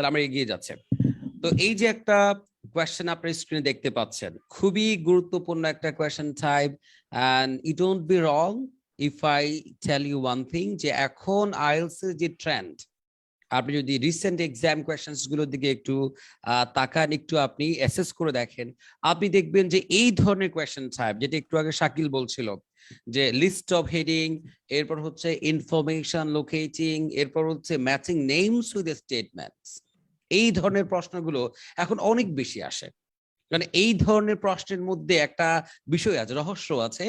তাহলে আমরা এগিয়ে যাচ্ছে। তো এই যে একটা কোয়েশ্চেন আপনার স্ক্রিনে দেখতে পাচ্ছেন, খুবই গুরুত্বপূর্ণ একটা question type, and it don't be wrong if I tell you one thing, যে এখন আইএলটিএস এর যে ট্রেন্ড, আপনি যদি রিসেন্ট এক্সাম কোয়েশ্চেন্স গুলোর দিকে একটু তাকান, একটু আপনি অ্যাসেস করে দেখেন, আপনি দেখবেন যে এই ধরনের কোয়েশ্চেন টাইপ, যেটা একটু আগে শাকিল বলছিল, যে লিস্ট অফ হেডিং, এরপর হচ্ছে ইনফরমেশন লোকেটিং, এরপর হচ্ছে ম্যাচিং নেমস উইথ স্টেটমেন্টস, এই ধরনের প্রশ্নগুলো এখন অনেক বেশি আসে। কারণ এই ধরনের প্রশ্নের মধ্যে একটা বিষয় আছে, রহস্য আছে,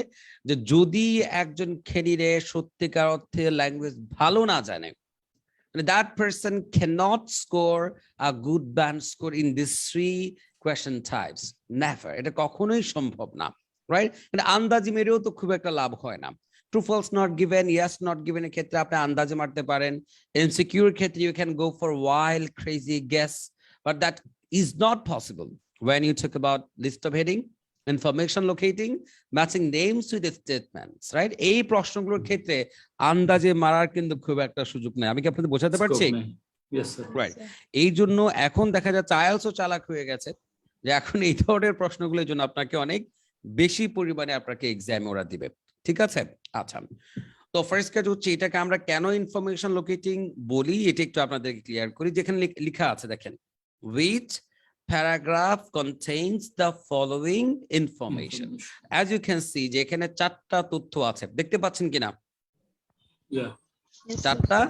যে যদি একজন ক্যান্ডিডেট সত্যিকার অর্থে ল্যাঙ্গুয়েজ ভালো না জানে, that person cannot score a good band score in these three question types. Never. এটা কখনোই সম্ভব না, রাইট? মানে আন্দাজি মেরেও তো খুব একটা লাভ হয় না। True false not given, yes not given এর ক্ষেত্রে আপনি আন্দাজে মারতে পারেন। ইনসিকিউর ক্ষেত্রে you can go for wild crazy guess, but that is not possible when you talk about list of heading, information locating, matching names with statements, right? এই প্রশ্নগুলোর ক্ষেত্রে আন্দাজে মারার কিন্তু খুব একটা সুযোগ নেই। আমি কি আপনাদের বোঝাতে পারছি? Yes, sir. রাইট। এই জন্য এখন দেখা যাচ্ছে আইএলটিএসও চালাক হয়ে গেছে, যে এখন এই ধরনের প্রশ্নগুলোর জন্য আপনাকে অনেক বেশি পরিমাণে আপনাকে এক্সাম ওরা দিবে, ঠিক আছে? আচ্ছা, তো ফার্স্ট কাজ হচ্ছে এটাকে আমরা কেন ইনফরমেশন লোকেটিং বলি, এটা একটু আপনাদেরকে ক্লিয়ার করি। যেখানে লেখা আছে দেখেন, which paragraph contains the following information. As you can see, যে এখানে চারটা তথ্য আছে, দেখতে পাচ্ছেন কিনা? চারটা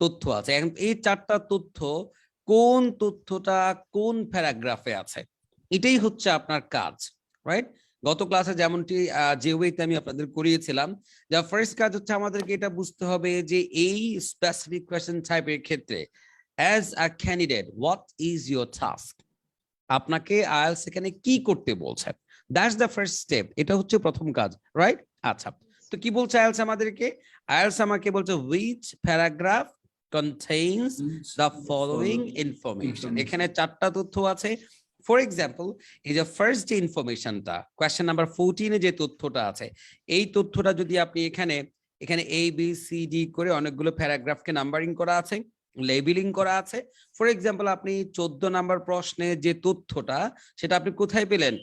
তথ্য আছে। এই চারটা তথ্য, কোন তথ্যটা কোন প্যারাগ্রাফে আছে, এটাই হচ্ছে আপনার কাজ, রাইট? গত ক্লাসে যেমনটি যে ওয়েতে আমি আপনাদের করিয়েছিলাম, যা ফার্স্ট কাজ হচ্ছে আমাদেরকে এটা বুঝতে হবে যে এই স্পেসিফিক কোয়েশ্চেন টাইপের ক্ষেত্রে as a candidate what is your task, আপনাকে আইএলটিএস এখানে কি করতে বলছে, দ্যাটস দ্য ফার্স্ট স্টেপ। এটা হচ্ছে প্রথম কাজ, রাইট? আচ্ছা, তো কি বলছে আইএলটিএস আমাদেরকে? আইএলটিএস আমাকে বলছে which paragraph contains the following information. এখানে চারটা তথ্য আছে। ফর এক্সাম্পল, এই যে ফার্স্ট যে ইনফরমেশনটা, কোয়েশ্চেন নাম্বার 14 যে তথ্যটা আছে, এই তথ্যটা যদি আপনি এখানে এ বি সি ডি করে অনেকগুলো প্যারাগ্রাফকে নাম্বারিং করা আছে, লেবেলিং করা আছে। ফর এক্সাম্পল, আপনি 14 নাম্বার প্রশ্নে যে তথ্যটা, সেটা আপনি কোথায় পেলেন?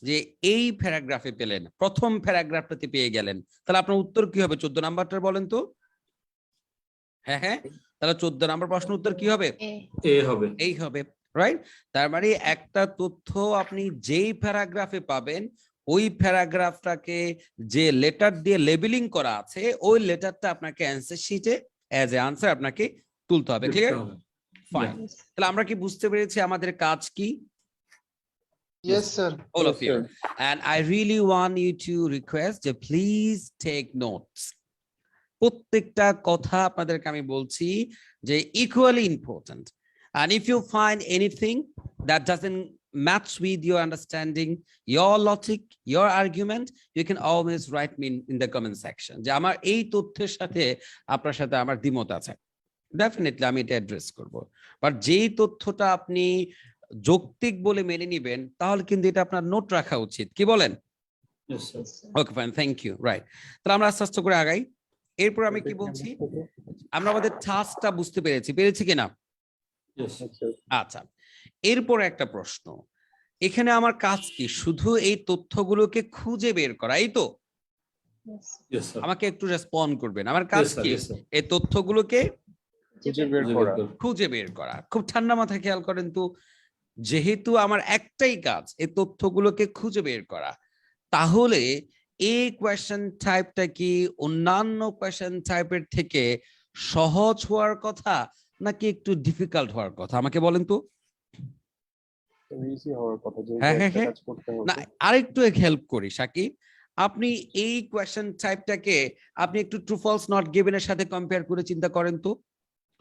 যে এই প্যারাগ্রাফে পেলেন, প্রথম প্যারাগ্রাফটাতে পেয়ে গেলেন। তাহলে আপনার উত্তর কি হবে 14 নাম্বারটা বলেন তো? হ্যাঁ হ্যাঁ, তাহলে 14 নাম্বার প্রশ্ন উত্তর কি হবে? এ হবে, এই হবে, রাইট? তার মানে একটা তথ্য আপনি যেই প্যারাগ্রাফে পাবেন, ওই প্যারাগ্রাফটাকে যে লেটার দিয়ে লেবেলিং করা আছে, ওই লেটারটা আপনাকে অ্যানসার শিটে অ্যাজ এ আনসার আপনাকে তুলতে হবে। ক্লিয়ার? ফাইন। তাহলে আমরা কি বুঝতে পেরেছি আমাদের কাজ কি? Yes, sir. All of you. And I really want you to request যে please take notes. প্রত্যেকটা কথা আপনাদেরকে আমি বলছি যে equally important. And if you find anything that doesn't match with your understanding, your logic, your argument, you can always write me in the comment section. যে আমার এই তথ্যের সাথে আপনার সাথে আমার দ্বিমত আছে, ডেফিনেটলি আমি এটা অ্যাড্রেস করব। বাট যেই তথ্যটা আপনি যৌক্তিক বলে মেনে নিবেন, তাহলে কিন্তু এটা আপনার নোট রাখা উচিত। কি বলেন? Okay fine, thank you. Right, তাহলে আমরা আস্তে আস্তে করে আগাই। এরপর আমি কি বলছি, আমরা আমাদের টাস্কটা বুঝতে পেরেছি কিনা? আচ্ছা, এরপর একটা প্রশ্ন, এখানে আমার কাজ কি? শুধু এই তথ্যগুলোকে খুঁজে বের করা, এই তো? আমাকে একটু রেসপন্ড করবেন। আমার কাজ কি? এই তথ্যগুলোকে খুঁজে বের করা। খুব ঠান্ডা মাথায় খেয়াল করেন তো, যেহেতু আমার একটাই কাজ এই তথ্যগুলোকে খুঁজে বের করা, তাহলে এই কোয়েশ্চেন টাইপটা কি অন্যান্য কোয়েশ্চেন টাইপের থেকে সহজ হওয়ার কথা নাকি একটু ডিফিকাল্ট হওয়ার কথা? আমাকে বলেন তো। হ্যাঁ হ্যাঁ হ্যাঁ, না আরেকটু হেল্প করি সাকিব, আপনি এই কোয়েশ্চেন টাইপটাকে আপনি একটু ট্রু ফলস নট গিভেন এর সাথে কম্পেয়ার করে চিন্তা করেন তো।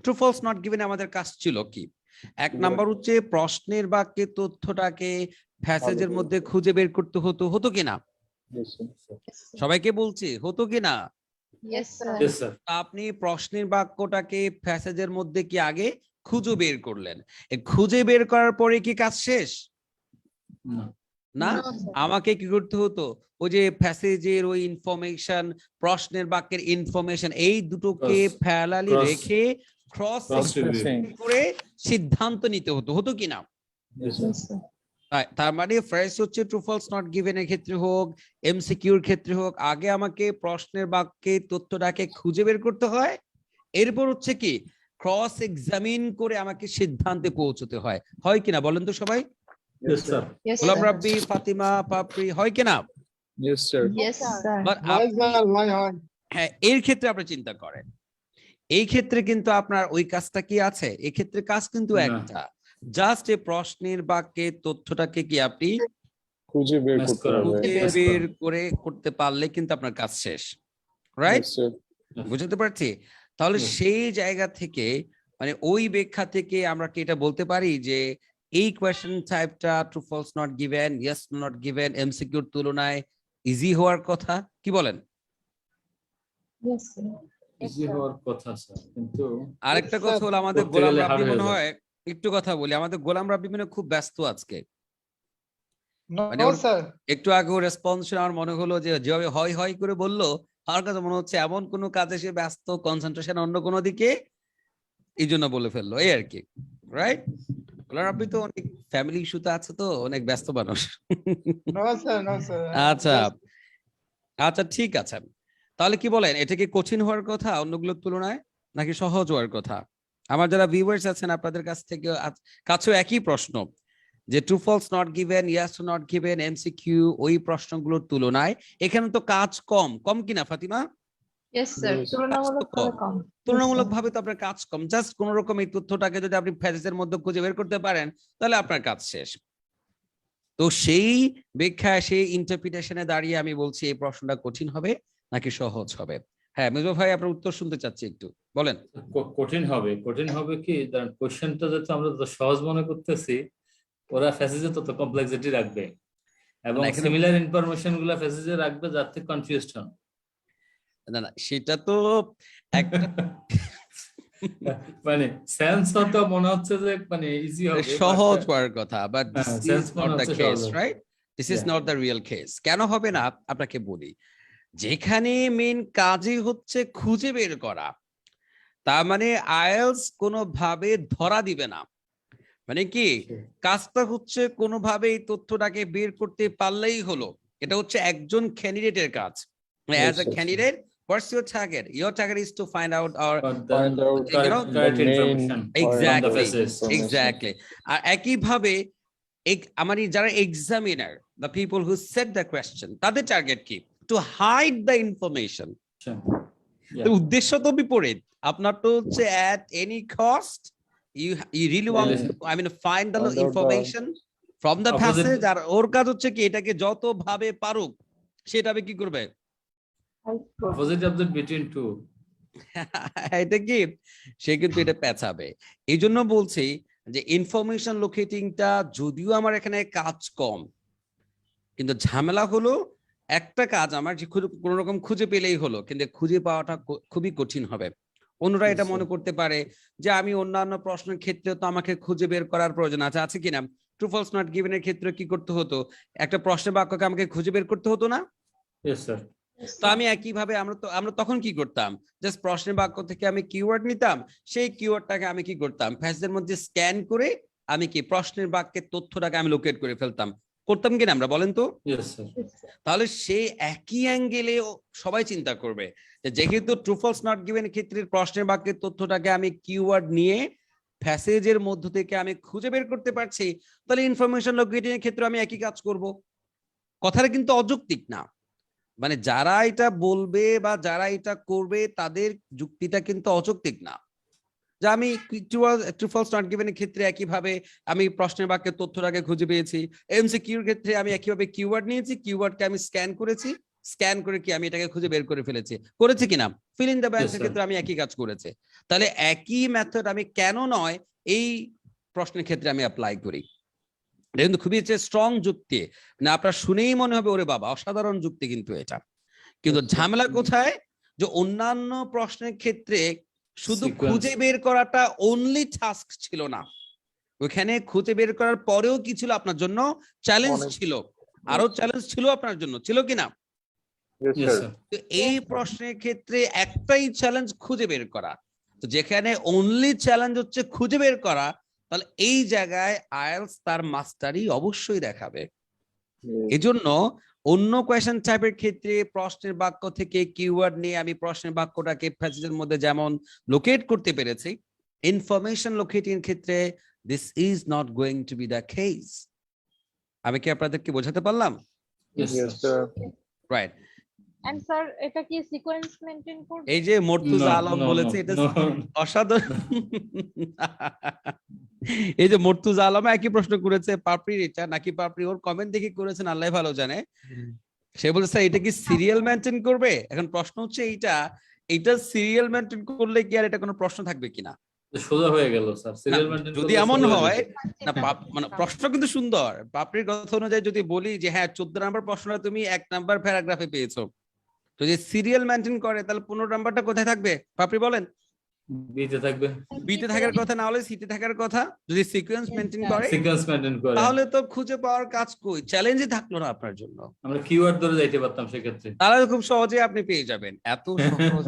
ট্রু ফলস নট গিভেন আমাদের কাজ ছিল কি? এক নাম্বার হচ্ছে প্রশ্নের বাক্যে তথ্যটাকে প্যাসেজের মধ্যে খুঁজে বের করতে হতো কিনা? সবাইকে বলছি, হতো কিনা? আপনি প্রশ্নের বাক্যটাকে প্যাসেজের মধ্যে কি আগে খুঁজে বের করলেন, খুঁজে বের করার পরে কি কাজ শেষ? না, আমাকে কি করতে হতো? ওই যে প্যাসেজের ওই ইনফরমেশন, প্রশ্নের বাক্যের ইনফরমেশন, এই দুটোকে প্যারালালি রেখে ক্রস Cross-reviewing. করে সিদ্ধান্ত নিতে হতো, হতো কি না? Yes, sir. তার মানে ফার্স্ট হচ্ছে ট্রু ফলস নট গিভেন এর ক্ষেত্রে হোক, এমসিকিউর ক্ষেত্রে হোক, আগে আমাকে প্রশ্নের বাক্যে তথ্যটাকে খুঁজে বের করতে হয়, এরপর হচ্ছে কি ক্রস এক্সামিন করে আমাকে সিদ্ধান্তে পৌঁছতে হয়, হয় কিনা বলেন তো সবাই? Yes, sir. Yes, গোলাম sir. রাব্বি, ফাতিমা, পাপড়ি, হয় কিনা? Yes, sir. Yes, sir. But Why, আপনি sir? Why? হ্যাঁ এর ক্ষেত্রে আপনি চিন্তা করেন, এই ক্ষেত্রে কিন্তু আপনার ওই কাজটা কি আছে? এই ক্ষেত্রে কাজ কিন্তু না। একটা, জাস্ট এই প্রশ্নের বাক্যে তথ্যটাকে কি আপনি খুঁজে বের Match করতে করা। হবে। খুঁজে Yes, বের করে করতে পারলে কিন্তু আপনার কাজ শেষ, রাইট? Yes, sir. বুঝতে পারছি? তাহলে Yes. সেই জায়গা থেকে মানে ওই ব্যাখ্যা থেকে আমরা কি এটা বলতে পারি যে এই কোয়েশ্চেন টাইপটা true false not given, yes not given, এমসিকিউর তুলনায় ইজি হওয়ার কথা, কি বলেন? Yes, sir. Easy হওয়ার কথা, sir. কিন্তু আরেকটা Yes, কথা sir. হলো আমাদের করতে গোলাম গেলে রাব্বি hard মনে হয়ে হয়, একটু কথা বলি, আমাদের গোলাম রাব্বি মানে খুব ব্যস্ত আজকে, No, মানে no, ওর- sir. একটু আগে রেসপন্স আমার মনে হলো যে যেভাবে হয় হয় করে বললো, আমার কাছে মনে হচ্ছে এমন কোনো কাজে সে ব্যস্ত, কনসেন্ট্রেশন অন্য কোনো দিকে, এই জন্য বলে ফেললো, এই আর কি, রাইট? গোলাম রাব্বি তো অনেক ফ্যামিলি ইস্যুতে আছে, তো অনেক ব্যস্ত মানুষ। No, sir. No, sir. আচ্ছা Just- আচ্ছা ঠিক আছে, তাহলে কি বলেন, এটা কি কঠিন হওয়ার কথা অন্যগুলোর তুলনায়, নাকি সহজ হওয়ার কথা? আমার যারা ভিউয়ার্স আছেন আপনাদের কাছ থেকে কাছেও একই প্রশ্ন, যে true false not given, yes not given, MCQ, ওই প্রশ্নগুলোর তুলনায় এখানে তো কাজ কম, কম কিনা ফাতিমা? Yes, sir. Yes. তুলনামূলক ভাবে কম। তুলনামূলক ভাবে তো আপনার কাজ কম, জাস্ট কোন রকম এই তথ্যটাকে যদি আপনি ফ্যাজের মধ্যে খুঁজে বের করতে পারেন তাহলে আপনার কাজ শেষ। তো সেই ব্যাখ্যায়, সেই ইন্টারপ্রিটেশনে দাঁড়িয়ে আমি বলছি এই প্রশ্নটা কঠিন হবে নাকি সহজ হবে? হ্যাঁ মেজো ভাই, আপনার উত্তর শুনতে চাচ্ছি, একটু বলেন। কঠিন হবে। কঠিন হবে কি, কারণ কোশ্চেনটা যেহেতু আমরা যত সহজ মনে করতেছি, ওরা ফ্যাসেজে তত কমপ্লেক্সিটি রাখবে এবং না, এখানে- সিমিলার ইনফরমেশন গুলা ফ্যাসেজে রাখবে যাতে কনফিউজড হন। না না, সেটা তো একটা মানে সেন্স হতো মনে হচ্ছে যে মানে ইজি হবে, সহজ হওয়ার কথা, বাট দিস হ্যাঁ, ইজ sense নট মনে দ্য হচ্ছে কেস, সহজ হবে। Right? This is Yeah. Not the real case. কেন হবে না আপনাকে বলি, যেখানে মেন কাজই হচ্ছে খুঁজে বের করা, তার মানে আইএলস কোনোভাবে ধরা দিবে না, মানে কি কাজটা হচ্ছে কোনোভাবে এই তথ্যটাকে বের করতে পারলেই হলো, এটা হচ্ছে একজন ক্যান্ডিডেটের কাজ। As a Yes, yes. Candidate, what's your target? Your target is to find out or Find out you know, correct the main information point of Exactly. information. Exactly. আর একইভাবে আমার যারা examiner, the people who set the question, তাদের target কি? To hide the information. Yeah. উদ্দেশ্য তো বিপরীত, আপনার তো হচ্ছে at any cost you really want to, I mean, find the Find out the- information from the Opposite- passage, আর ওর কাজ হচ্ছে কি এটাকে যত ভাবে পারুক সেটা কি করবে? Opposite of the between two. এটা কি সে কিন্তু এটা পেঁচাবে। এই জন্য বলছি যে ইনফরমেশন লোকেটিংটা যদিও আমার এখানে কাজ কম, কিন্তু ঝামেলা হলো একটা কাজ আমার যে কোন রকম খুঁজে পেলেই হলো, কিন্তু খুঁজে পাওয়াটা খুবই কঠিন হবে। অন্যরা এটা মনে করতে পারে যে আমি অন্যান্য প্রশ্নের ক্ষেত্রে তো আমাকে খুঁজে বের করার প্রয়োজন আছে কিনা? ট্রু ফলস নট গিভেন এর ক্ষেত্রে কি করতে হতো? একটা প্রশ্নের বাক্যকে আমাকে খুঁজে বের করতে হতো না? Yes, sir. তো আমি একইভাবে আমরা তখন কি করতাম, জাস্ট প্রশ্নের বাক্য থেকে আমি কিওয়ার্ড নিতাম, সেই কিওয়ার্ডটাকে আমি কি করতাম, ফ্যাসের মধ্যে স্ক্যান করে আমি কি প্রশ্নের বাক্যের তথ্যটাকে আমি লোকেট করে ফেলতাম, করতাম কিনা আমরা, বলেন তো? Yes, sir. তাহলে সেই একই অ্যাঙ্গেলে সবাই চিন্তা করবে যে যেহেতু ট্রু ফলস নট গিভেন ক্ষেত্রে প্রশ্নের বাক্যের তথ্যটাকে আমি কিওয়ার্ড নিয়ে প্যাসেজের মধ্য থেকে আমি খুঁজে বের করতে পারছি, তাহলে ইনফরমেশন লোকেটিং এর ক্ষেত্রে আমি একই কাজ করব। কথাটা কিন্তু অযৌক্তিক না, মানে যারা এটা বলবে বা যারা এটা করবে তাদের যুক্তিটা কিন্তু অযৌক্তিক না, যে আমি ট্রু ফলস নট গিভেন এর ক্ষেত্রে একইভাবে আমি প্রশ্নের বাক্যের তথ্যটাকে খুঁজে পেয়েছি, এমসিকিউর ক্ষেত্রে আমি একইভাবে কিওয়ার্ড নিয়েছি, কিওয়ার্ডকে আমি স্ক্যান করেছি, স্ক্যান করে কি আমি এটাকে খুঁজে বের করে করেছি কিনা, ফিল ইন দ্য ব্ল্যাঙ্কস এর ক্ষেত্রে আমি একই কাজ করেছি। তাহলে একই মেথড আমি কেন নয় এই প্রশ্নের ক্ষেত্রে আমি অ্যাপ্লাই করি? এটা কিন্তু খুবই স্ট্রং যুক্তি, মানে আপনার শুনেই মনে হবে ওরে বাবা অসাধারণ যুক্তি, কিন্তু এটা কিন্তু ঝামেলা কোথায়, যে অন্যান্য প্রশ্নের ক্ষেত্রে শুধু Sequence. খুঁজে বের করাটা অনলি টাস্ক ছিল না, ওখানে খুঁজে বের করার পরেও কি ছিল আপনার জন্য? চ্যালেঞ্জ অনেক- ছিল, আরো চ্যালেঞ্জ ছিল আপনার জন্য, ছিল কিনা? Yes, Yes, sir. sir. তো এই প্রশ্নের ক্ষেত্রে একটাই চ্যালেঞ্জ খুঁজে বের করা, তো যেখানে অনলি চ্যালেঞ্জ হচ্ছে খুঁজে বের করা, তাহলে এই জায়গায় আইএলস তার মাস্টারি অবশ্যই দেখাবে। এজন্য অন্য কোয়েশ্চেন টাইপের ক্ষেত্রে প্রশ্নের বাক্য থেকে কিওয়ার্ড নিয়ে আমি প্রশ্নের বাক্যটাকে প্যাসেজের মধ্যে যেমন লোকেট করতে পেরেছি, ইনফরমেশন লোকেটিং এর ক্ষেত্রে this is not going to B the case. আমি কি আপনাদেরকে বোঝাতে পারলাম? Yes, Yes, sir. sir. Right. And sir, এটা কি সিকোয়েন্স মেইনটেইন করবে? এই যে মর্তুজা No, আলম no, বলেছে no, এটা no. অসাধারণ। এই যে মর্তুজা আলম একই প্রশ্ন করেছে পাপড়ির এটা নাকি পাপড়ি ওর কমেন্ট দেখে করেছেন আল্লাহ ভালো জানে। সে বলছে স্যার এটা কি সিরিয়াল মেনটেন করবে? এখন প্রশ্ন হচ্ছে এইটা সিরিয়াল মেনটেন করলে কি আর এটা কোনো প্রশ্ন থাকবে কিনা? সোজা হয়ে গেল স্যার, না, সিরিয়াল মেইনটেইন যদি এমন হয় না মানে প্রশ্ন কিন্তু সুন্দর, পাপড়ির কথা অনুযায়ী যদি বলি যে হ্যাঁ 14 নম্বর প্রশ্নটা তুমি 1 নাম্বার প্যারাগ্রাফে পেয়েছো, যদি সিরিয়াল মেনটেন করে তাহলে 15 নাম্বারটা কোথায় থাকবে পাপড়ি বলেন? বিতে থাকবে, বিতে থাকার কথা, না হলে সিতে থাকার কথা। যদি সিকোয়েন্স মেনটেন করে সিকোয়েন্স মেইনটেইন করে তাহলে তো খুঁজে পাওয়ার কাজ কই, চ্যালেঞ্জই থাকলো না আপনার জন্য। আমরা কিওয়ার্ড ধরে যাইতে পারতাম সেক্ষেত্রে। তাহলে খুব সহজে আপনি পেয়ে যাবেন। এত সহজ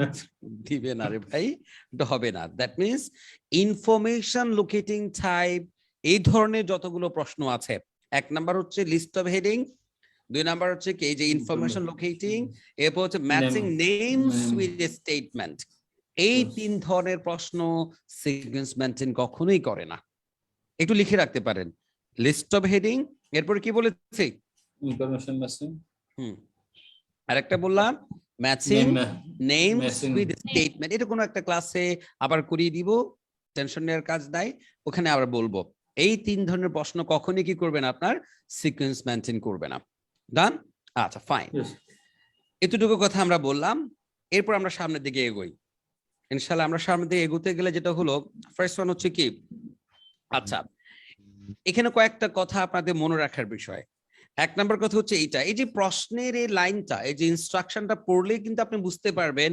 দিবে না রে ভাই, এটা হবে না। That means information locating type এই ধরনের যতগুলো প্রশ্ন আছে, 1 নাম্বার হচ্ছে লিস্ট অফ হেডিং, 2 নাম্বার হচ্ছে কি এই যে ইনফরমেশন লোকেটিং, এরপর হচ্ছে matching names with a statement. এই 3 ধরনের প্রশ্ন সিকোয়েন্স মেইনটেইন কখনোই করে না। একটু লিখে রাখতে পারেন, লিস্ট অফ হেডিং, এরপর কি বলেছি ইনফরমেশন ম্যাচিং, আরেকটা বললাম matching names Matching. With statement. এটা কোনো একটা ক্লাসে আবার করিয়ে দিব, টেনশন নেওয়ার কাজ নাই, ওখানে আবার বলবো। এই 3 ধরনের প্রশ্ন কখনোই কি করবে না, আপনার সিকোয়েন্স মেইনটেইন করবে না। ডান? আচ্ছা ফাইন, এতটুকু কথা আমরা বললাম। এরপর আমরা সামনের দিকে এগোই ইনশাআল্লাহ। আমরা সামনের দিকে এগোতে গেলে যেটা হলো ফার্স্ট ওয়ান হচ্ছে কি, আচ্ছা এখানে কয়েকটা কথা আপনাদের মনে রাখার বিষয়। 1 নম্বর কথা হচ্ছে এইটা, এই যে প্রশ্নের এই লাইনটা, এই যে ইনস্ট্রাকশনটা পড়লে কিন্তু আপনি বুঝতে পারবেন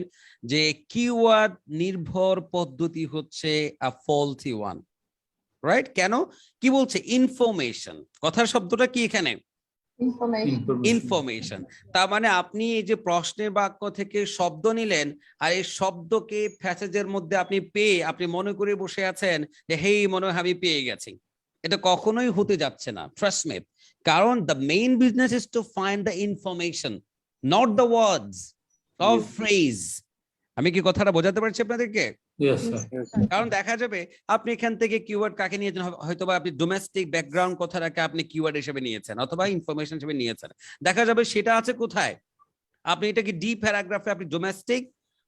যে কিওয়ার্ড নির্ভর পদ্ধতি হচ্ছে আ ফল্টি ওয়ান, রাইট? কেন কি বলছে? ইনফরমেশন, কথার শব্দটা কি এখানে? ইনফরমেশন। তার মানে আপনি এই যে প্রশ্নের বাক্য থেকে শব্দ নিলেন, আর এই শব্দকে প্যাসেজের মধ্যে আপনি পেয়ে আপনি মনে করে বসে আছেন যে হেই মনে হয় আমি পেয়ে গেছি। এটা কখনোই হতে যাচ্ছে না, ট্রাস্ট মি। কারণ the main business is to find the information, not the words or phrase. আমি কি কথাটা বোঝাতে পারছি আপনাদেরকে? Yes sir. Yes, কারণ দেখা যাবে আপনি এখান থেকে কিওয়ার্ড কাকে নিয়েছেন, হয়তোবা আপনি ডোমেস্টিক ব্যাকগ্রাউন্ড কথাটাকে আপনি কিওয়ার্ড হিসেবে নিয়েছেন অথবা ইনফরমেশন হিসেবে নিয়েছেন। দেখা যাবে সেটা আছে কোথায়, আপনি এটাকে ডি প্যারাগ্রাফে আপনি ডোমেস্টিক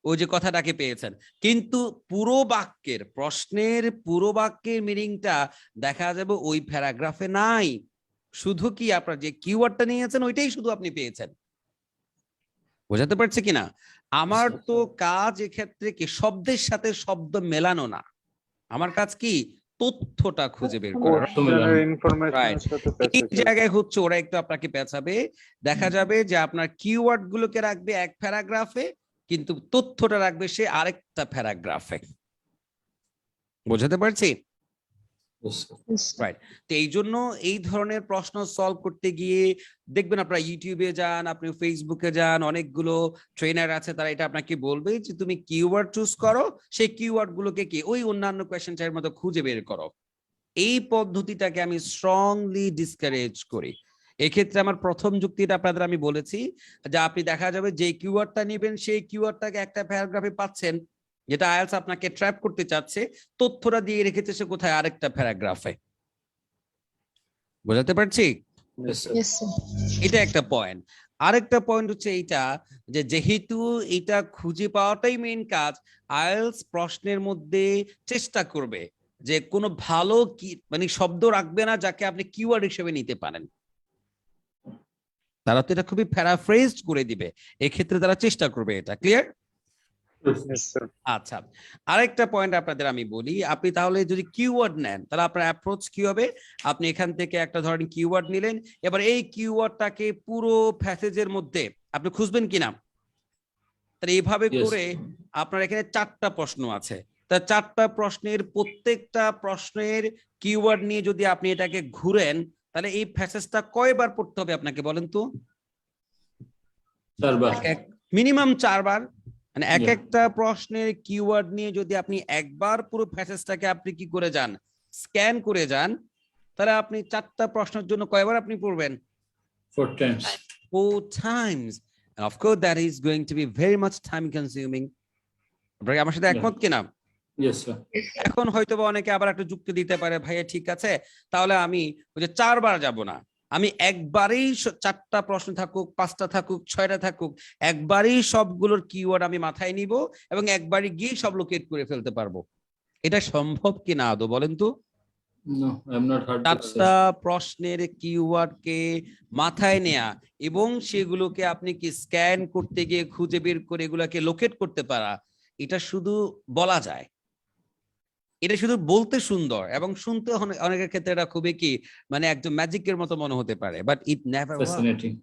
ওই যে কথাটাকে পেয়েছেন, কিন্তু পুরো বাক্যের প্রশ্নের পুরো বাক্যের মিনিংটা দেখা যাবে ওই প্যারাগ্রাফে নাই। শুধু কি আপনার যে কিওয়ার্ডটা নিয়েছেন ওইটাই শুধু আপনি পেয়েছেন। বোঝাতে পারছে কিনা? আমার তো কাজ এক্ষেত্রে কি শব্দের সাথে শব্দ মেলানো না, আমার কাজ কি তথ্যটা খুঁজে বের করা। Question information Right. এর সাথে এই passage. জায়গায় হচ্ছে ওরা একটু আপনাকে পেঁচাবে। দেখা যাবে যে আপনার কিওয়ার্ড গুলোকে রাখবে এক প্যারাগ্রাফে, কিন্তু তথ্যটা রাখবে সে আরেকটা প্যারাগ্রাফে। বোঝাতে পারছি? রাইট। তো এই জন্য এই ধরনের প্রশ্ন সলভ করতে গিয়ে দেখবেন আপনারা ইউটিউবে যান, আপনি ফেসবুকে যান, অনেকগুলো ট্রেনার আছে, তারা এটা আপনাকে বলবে যে তুমি কিওয়ার্ড চুজ করো, সেই কিওয়ার্ড গুলোকে কি ওই অন্যান্য কোয়েশ্চেন টাইপের মতো খুঁজে বের করো। এই পদ্ধতিটাকে আমি স্ট্রংলি ডিসকারেজ করি। এক্ষেত্রে আমার প্রথম যুক্তিটা আপনাদের আমি বলেছি যে আপনি দেখা যাবে যে কিওয়ার্ডটা নেবেন সেই কিওয়ার্ডটাকে একটা প্যারাগ্রাফে পাচ্ছেন, যেটা আইএলটিএস আপনাকে ট্র্যাপ করতে চাচ্ছে, তথ্যটা দিয়ে রেখেছে সে কোথায় আরেকটা প্যারাগ্রাফে। বোঝাতে পারছি? Yes, sir. এটা একটা পয়েন্ট। আরেকটা পয়েন্ট হচ্ছে এইটা যে যেহেতু এটা খুঁজে পাওয়াটাই মেইন কাজ, আইএলটিএস প্রশ্নের মধ্যে চেষ্টা করবে যে কোনো ভালো কি মানে শব্দ রাখবে না যাকে আপনি কিওয়ার্ড হিসেবে নিতে পারেন। তারা তো এটা খুবই প্যারাফ্রেজড করে দিবে, এক্ষেত্রে তারা চেষ্টা করবে এটা। ক্লিয়ার? Yes, sir. আচ্ছা, আরেকটা পয়েন্ট আপনাদের আমি বলি, আপনি তাহলে যদি কিওয়ার্ড নেন তাহলে আপনার অ্যাপ্রোচ কি হবে? আপনি এখান থেকে একটা ধরেন কিওয়ার্ড নিলেন, এবার এই কিওয়ার্ডটাকে পুরো প্যাসেজের মধ্যে আপনি খুঁজবেন কিনা। তাহলে এইভাবে Yes. করে আপনার এখানে 4টা প্রশ্ন আছে, তা 4টা প্রশ্নের প্রত্যেকটা প্রশ্নের কিওয়ার্ড নিয়ে যদি আপনি এটাকে ঘুরেন, তাহলে এই প্যাসেজটা কয়বার পড়তে হবে আপনাকে বলেন তো? চারবার। মিনিমাম 4 বার। মানে এক একটা প্রশ্নের কিওয়ার্ড নিয়ে যদি আপনি একবার পুরো প্যাসেজটাকে আপনি কি করে যান, স্ক্যান করে যান, তাহলে আপনি 4টা প্রশ্নের জন্য কয়বার আপনি পড়বেন? 4 times. 4 times. And of course, that is going to be very much time consuming. আপনারা কি আমার সাথে একমত কিনা? Yes, sir. এখন হয়তো বা অনেকে আবার একটা যুক্তি দিতে পারে, ভাইয়া ঠিক আছে, তাহলে আমি ওই যে 4 বার যাব না, আমি একবারেই 4টা প্রশ্ন থাকুক, 5টা থাকুক, 6টা থাকুক, একবারেই সবগুলোর কিওয়ার্ড আমি মাথায় নিব এবং একবারে গিয়ে সব লোকেট করে ফেলতে পারবো। এটা সম্ভব কিনা আদৌ বলেন তো? No, I'm not heard that, sir. 4টা প্রশ্নের কিওয়ার্ড কে মাথায় নেয়া এবং সেগুলোকে আপনি কি স্ক্যান করতে গিয়ে খুঁজে বের করে এগুলাকে লোকেট করতে পারা, এটা শুধু বলা যায়, এটা শুধু বলতে সুন্দর এবং শুনতে অনেকের ক্ষেত্রে এটা খুবই কি মানে একদম ম্যাজিকের মতো মনে হতে পারে, but it never Fascinating.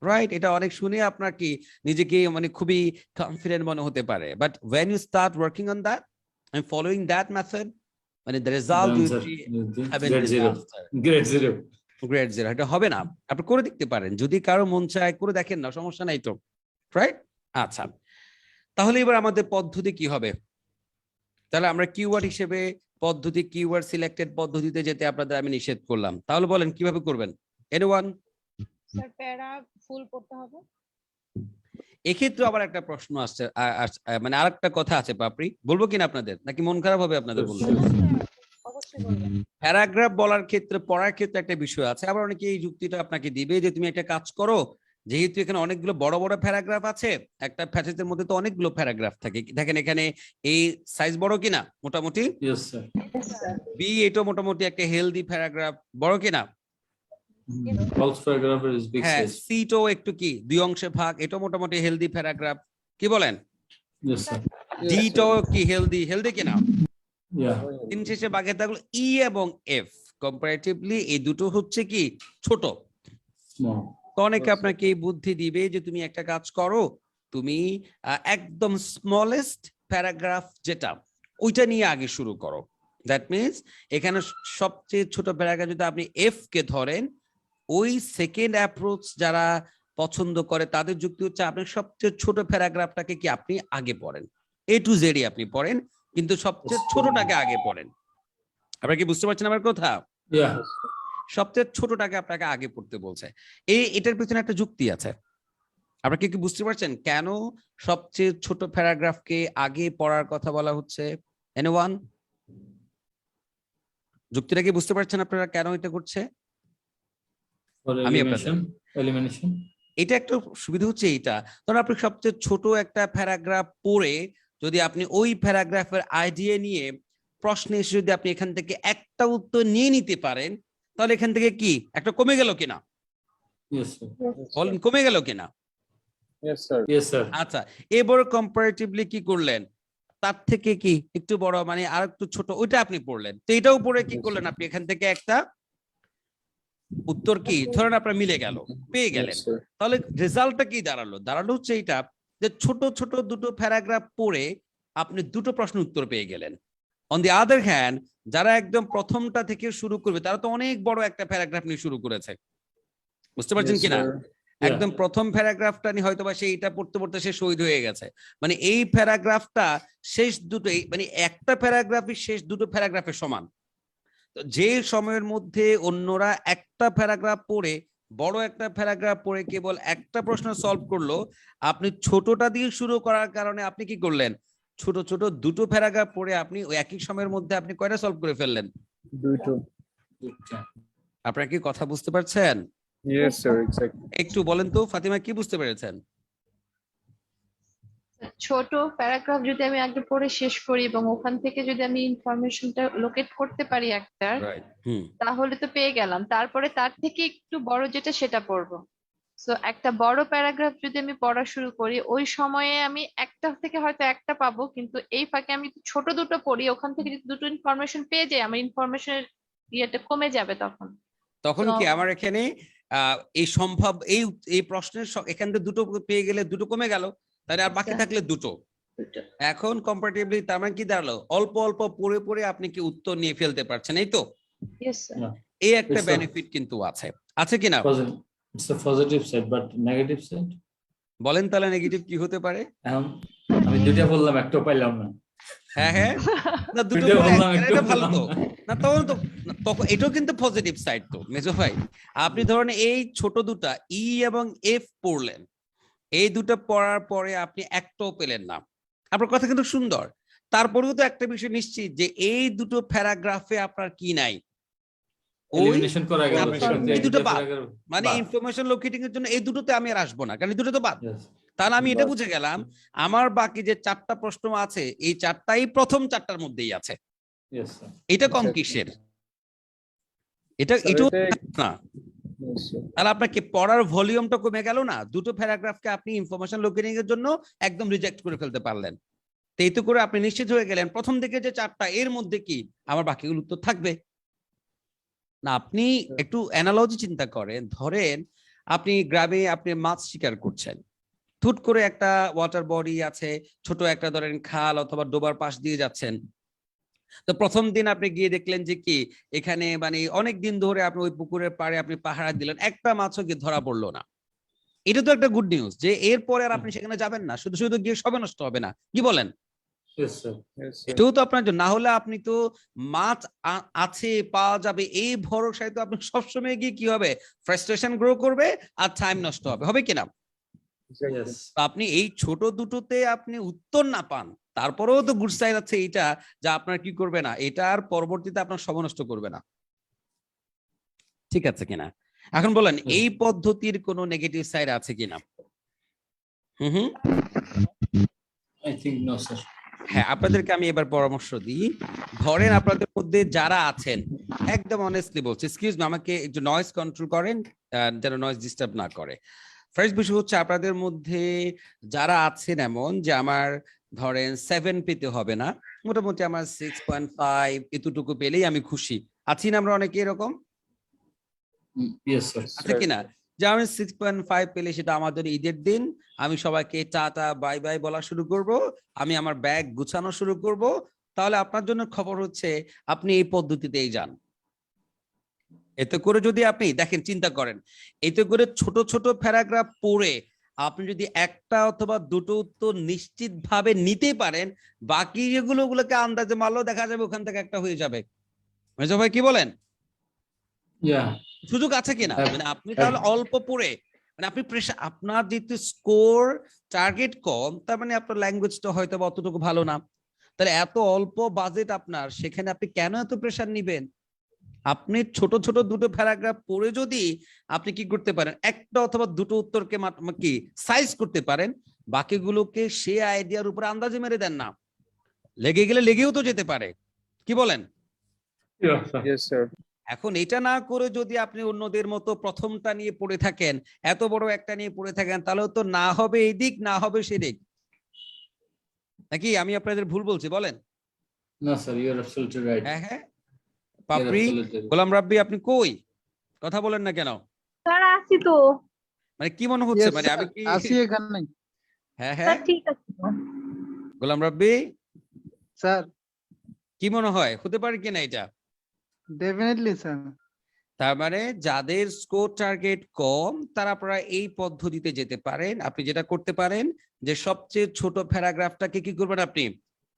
Right. এটা অনেক শুনে আপনার কি নিজেকে মানে খুবই কনফিডেন্ট মনে হতে পারে, but when you start working on that and following that method, মানে the result The will answer be is heaven grade 0. disaster. Grade 0. Grade 0 এটা হবে না, আপনি করে দেখতে পারেন, যদি কারো মন চায় করে দেখেন না, সমস্যা নাই তো, রাইট? আচ্ছা, তাহলে এবার আমাদের পদ্ধতি কি হবে? তাহলে আমরা কিওয়ার্ড হিসেবে পদ্ধতি, কিওয়ার্ড সিলেক্টেড পদ্ধতিতে যেতে আপনাদের আমি নিষেধ করলাম, তাহলে বলেন কিভাবে করবেন? এনিওয়ান? স্যার প্যারা ফুল পড়তে হবে। এক্ষেত্রে আবার একটা প্রশ্ন আসছে, মানে আরেকটা কথা আছে পাপড়ি, বলবো কিনা আপনাদের, নাকি মন খারাপ হবে আপনাদের বলবো? অবশ্যই বলবেন। প্যারাগ্রাফ বলার ক্ষেত্রে, পড়ার ক্ষেত্রে একটা বিষয় আছে, আবার অনেকে এই যুক্তিটা আপনাকে দিবে যে তুমি একটা কাজ করো, যেহেতু এখানে অনেকগুলো বড় বড় প্যারাগ্রাফ আছে, একটা প্যাসেজের মধ্যে তো অনেকগুলো প্যারাগ্রাফ থাকে, দেখেন এখানে এই সাইজ বড় কিনা মোটামুটি, Yes, sir. বি এটা মোটামুটি একটা হেলদি প্যারাগ্রাফ, বড় কিনা? False paragraph is big হ্যাঁ, size. সিটাও একটু কি 2 অংশে ভাগ, এটা মোটামুটি হেলদি প্যারাগ্রাফ, কি বলেন? Yes, sir. ডিটাও কি হেলদি, হেলদি কিনা? Yeah. তিন শেষে বাকি থাকলো ই এবং এফ, কম্পারেটিভলি এই দুটো হচ্ছে কি ছোট। Small. তো অনেকে আপনাকে এই বুদ্ধি দিবে যে তুমি একটা কাজ করো, তুমি একদম স্মলেস্ট প্যারাগ্রাফ যেটা ওইটা নিয়ে আগে শুরু করো। দ্যাট মিনস এখানে সবচেয়ে ছোট প্যারাগ্রাফ যদি আপনি এফ কে ধরেন, ওই সেকেন্ড অ্যাপ্রোচ যারা পছন্দ করে তাদের যুক্তি হচ্ছে আপনি সবচেয়ে ছোট প্যারাগ্রাফটাকে কি আপনি আগে পড়েন, এ টু জেডই আপনি পড়েন, কিন্তু সবচেয়ে ছোটটাকে আগে পড়েন। আপনারা কি বুঝতে পারছেন আমার কথা? Yeah. সবচেয়ে ছোটটাকে আপনাকে আগে পড়তে বলছে, এটার পিছনে একটা যুক্তি আছে। আপনারা কি বুঝতে পারছেন কেন সবচেয়ে ছোট প্যারাগ্রাফকে আগে পড়ার কথা বলা হচ্ছে? এনিওয়ান? যুক্তিটা কি বুঝতে পারছেন আপনারা কেন এটা করছে? For আমি elimination. এটা একটা সুবিধা হচ্ছে এইটা, ধরুন আপনি সবচেয়ে ছোট একটা প্যারাগ্রাফ পড়ে যদি আপনি ওই প্যারাগ্রাফের আইডিয়া নিয়ে প্রশ্নে এসে যদি আপনি এখান থেকে একটা উত্তর নিয়ে নিতে পারেন, তাহলে এখান থেকে কি একটা কমে গেল কিনা? Yes, sir. বলেন কমে গেল কিনা? Yes, sir. Yes, sir. আচ্ছা, এবার কম্পারেটিভলি কি করলেন, তার থেকে কি একটু বড় মানে আর একটু ছোট ওইটা আপনি পড়লেন, তো এটাও পড়ে কি করলেন আপনি এখান থেকে একটা উত্তর কি ধরেন আপনার মিলে গেল, পেয়ে গেলেন। Yes, sir. তাহলে রেজাল্টটা কি দাঁড়ালো? দাঁড়ালো হচ্ছে এইটা যে ছোট ছোট দুটো প্যারাগ্রাফ পড়ে আপনি দুটো প্রশ্নের উত্তর পেয়ে গেলেন। অন দি আদার হ্যান্ড যারা একদম প্রথমটা থেকে শুরু করবে তারা তো অনেক বড় একটা প্যারাগ্রাফ নিয়ে শুরু করেছে, বুঝতে পারছেন Yes, কিনা? sir. একদম প্রথম প্যারাগ্রাফটা নিয়ে হয়তো বা সেইটা পড়তে পড়তে সে শহীদ হয়ে গেছে, মানে এই প্যারাগ্রাফটা শেষ দুটোই মানে একটা প্যারাগ্রাফই শেষ দুটো প্যারাগ্রাফের সমান। তো যে সময়ের মধ্যে অন্যরা একটা প্যারাগ্রাফ পড়ে বড় একটা প্যারাগ্রাফ পড়ে কেবল একটা প্রশ্ন সলভ করলো, আপনি ছোটটা দিয়ে শুরু করার কারণে আপনি কি করলেন, ছোট ছোট দুটো প্যারাগ্রাফ পড়ে আপনি ওই একই সময়ের মধ্যে আপনি কয়টা সলভ করে ফেললেন? দুটো। আপনারা কি কথা বুঝতে পারছেন? Yes, sir. Exactly. একটু বলেন তো ফাতিমা, কি বুঝতে পেরেছেন? ছোট প্যারাগ্রাফ যদি আমি আগে পড়ে শেষ করি এবং ওখান থেকে যদি আমি ইনফরমেশনটা লোকেট করতে পারি একটার, তাহলে তো পেয়ে গেলাম। তারপরে তার থেকে একটু বড় যেটা সেটা পড়বো। সো একটা বড় প্যারাগ্রাফ যদি আমি পড়া শুরু করি, ওই সময়ে আমি একটা থেকে হয়তো একটা পাবো, কিন্তু এই ফাঁকে আমি ছোট দুটো পড়ি, ওখান থেকে যদি দুটো ইনফরমেশন পেয়ে যাই, আমার ইনফরমেশনের ইয়েটা কমে যাবে তখন কি আমার এখানে এই সম্ভব এই প্রশ্নের এখান থেকে দুটো পেয়ে গেলে দুটো কমে গেল, তাহলে আর বাকি থাকলে দুটো। এখন কম্পারেটিভলি তার মানে কি দাঁড়ালো, অল্প অল্প পড়ে পড়ে আপনি কি উত্তর নিয়ে ফেলতে পারছেন, এই তো? এই একটা বেনিফিট কিন্তু আছে, আছে কিনা? It's a positive side, but negative side? বলেন তাহলে নেগেটিভ কি হতে পারে? এখন আমি দুইটা বললাম, একটাও পাইলাম না। হ্যাঁ হ্যাঁ, না দুটো দুইটা করে বললাম, এটা একটাও ভালো তো। পেলাম না। না তখন তো তখন এটাও কিন্তু পজিটিভ সাইড তো মেজো ভাই। আপনি ধরেন এই ছোট দুটা ই এবং এফ পড়লেন, এই দুটো পড়ার পরে আপনি একটাও পেলেন না, আপনার কথা কিন্তু সুন্দর, তারপরেও তো একটা বিষয় নিশ্চিত যে এই দুটো প্যারাগ্রাফে আপনার কি নাই, ওই এলিমিনেশন করা গেল, আপনার সেক্ষেত্রে এই দুটো বাদ। paragraph মানে বাদ। ইনফরমেশন লোকেটিং এর জন্য এই দুটোতে আমি আর আসবো না, কারণ এই দুটো তো বাদ। Yes. তাহলে আমি এটা বাদ। বুঝে গেলাম আমার বাকি যে 4টা প্রশ্ন আছে এই 4টাই প্রথম 4টার মধ্যেই আছে। Yes, sir. এটা কম Exactly. কিসের? এটা Sir, এটাও এটা- না, Yes, sir. তাহলে আপনাকে পড়ার ভলিউমটা কমে গেল না? দুটো প্যারাগ্রাফকে আপনি ইনফরমেশন লোকেটিং এর জন্য একদম রিজেক্ট করে ফেলতে পারলেন। তো এই তো করে আপনি নিশ্চিত হয়ে গেলেন প্রথম দিকে যে 4টা এর মধ্যে কি আমার বাকিগুলো উত্তর থাকবে না। আপনি একটু অ্যানালজি চিন্তা করেন, ধরেন আপনি গ্রামে আপনি মাছ শিকার করছেন, হুট করে একটা ওয়াটার বডি আছে, ছোট একটা ধরেন খাল অথবা ডোবার পাশ দিয়ে যাচ্ছেন। তো প্রথম দিন আপনি গিয়ে দেখলেন যে কি এখানে মানে অনেক দিন ধরে আপনি ওই পুকুরের পাড়ে আপনি পাহারা দিলেন, একটা মাছও কি ধরা পড়লো না। এটা তো একটা গুড নিউজ যে এরপরে আর আপনি সেখানে যাবেন না, শুধু শুধু গিয়ে সবে নষ্ট হবে না, কি বলেন? Yes, sir. Yes, sir. এটাও তো আপনার জন্য, না হলে আপনি তো মাছ আছে পাওয়া যাবে এই ভরসায় তো আপনি সবসময় গিয়ে কি হবে, ফ্রাস্ট্রেশন গ্রো করবে আর টাইম নষ্ট হবে, হবে কিনা? Exactly. Yes. তো আপনি এই ছোট দুটোতে আপনি উত্তর না পান, তারপরেও তো গুড সাইড আছে এইটা যা আপনার কি করবে না, এটা আর পরবর্তীতে আপনার সময় নষ্ট করবে না, ঠিক আছে কিনা? এখন বলেন এই পদ্ধতির কোনো নেগেটিভ সাইড আছে কিনা? হুম, I think no, sir. হ্যাঁ, আপনাদেরকে আমি এবার পরামর্শ দিই। ধরেন আপনাদের মধ্যে যারা আছেন, একদম অনেস্টলি বলছি, এক্সকিউজ মি, আমাকে একটু নয়েজ কন্ট্রোল করেন যেন নয়েজ ডিস্টার্ব না করে। ফার্স্ট বিষয় হচ্ছে আপনাদের মধ্যে যারা আছেন এমন যে আমার ধরেন 7 পেতে হবে না, মোটামুটি আমার 6.5 এতটুকু পেলেই আমি খুশি, আছি না আমরা অনেকে এরকম? Yes, sir. আছে কিনা যে আমি 6.5 পেলে সেটা আমাদের ঈদের দিন, আমি সবাইকে টাটা বাই বাই বলা শুরু করব, আমি আমার ব্যাগ গুছানো শুরু করব। তাহলে আপনার জন্য খবর হচ্ছে আপনি এই পদ্ধতিতেই যান। এতে করে যদি আপনি দেখেন, চিন্তা করেন, এতে করে ছোট ছোট প্যারাগ্রাফ পড়ে আপনি যদি একটা অথবা দুটো উত্তর নিশ্চিতভাবে নিতে পারেন, বাকি যেগুলোকে আন্দাজে মারলেও দেখা যাবে ওখান থেকে একটা হয়ে যাবে। মেজো ভাই কি বলেন? Yeah. সুযোগ আছে কিনা? হ্যাঁ, মানে আপনি তাহলে অল্প পড়ে, মানে আপনি প্রেশার, আপনার যেহেতু স্কোর টার্গেট কম, তার মানে আপনার ল্যাঙ্গুয়েজটা হয়তো বা অতটুকু ভালো না, তাহলে এত অল্প বাজেট আপনার, সেখানে আপনি কেন এত প্রেশার নিবেন? আপনি ছোট ছোট দুটো প্যারাগ্রাফ পড়ে যদি আপনি কি করতে পারেন, একটা অথবা দুটো উত্তরকে কি সাইজ করতে পারেন, বাকিগুলোকে সে আইডিয়ার উপরে আন্দাজে মেরে দেন না, লেগে গেলে লেগেও তো যেতে পারে, কি বলেন? Yeah, sir. Yes, sir. এখন এটা না করে যদি আপনি অন্যদের মতো প্রথমটা নিয়ে পড়ে থাকেন, এত বড় একটা নিয়ে পড়ে থাকেন, তাহলে তো না হবে এই দিক না হবে সেদিক, নাকি আমি আপনাদের ভুল বলছি বলেন? No, sir. You are absolutely right. হ্যাঁ হ্যাঁ, You are papdi absolutely right. Golam Rabbi আপনি কই, কথা বলেন না কেন? স্যার আছি তো। মানে কি মনে হচ্ছে, Yes, মানে sir. আমি কি? আসি এখানে হ্যাঁ স্যার হ্যাঁ, ঠিক আছে তো। গোলাম রাব্বি স্যার, কি মনে হয় হতে পারে কিনা এটা? Definitely sir. তার মানে যাদের স্কোর টার্গেট কম তারা প্রায় এই পদ্ধতিতে যেতে পারেন। আপনি যেটা করতে পারেন যে সবচেয়ে ছোট প্যারাগ্রাফটাকে কি করবেন, আপনি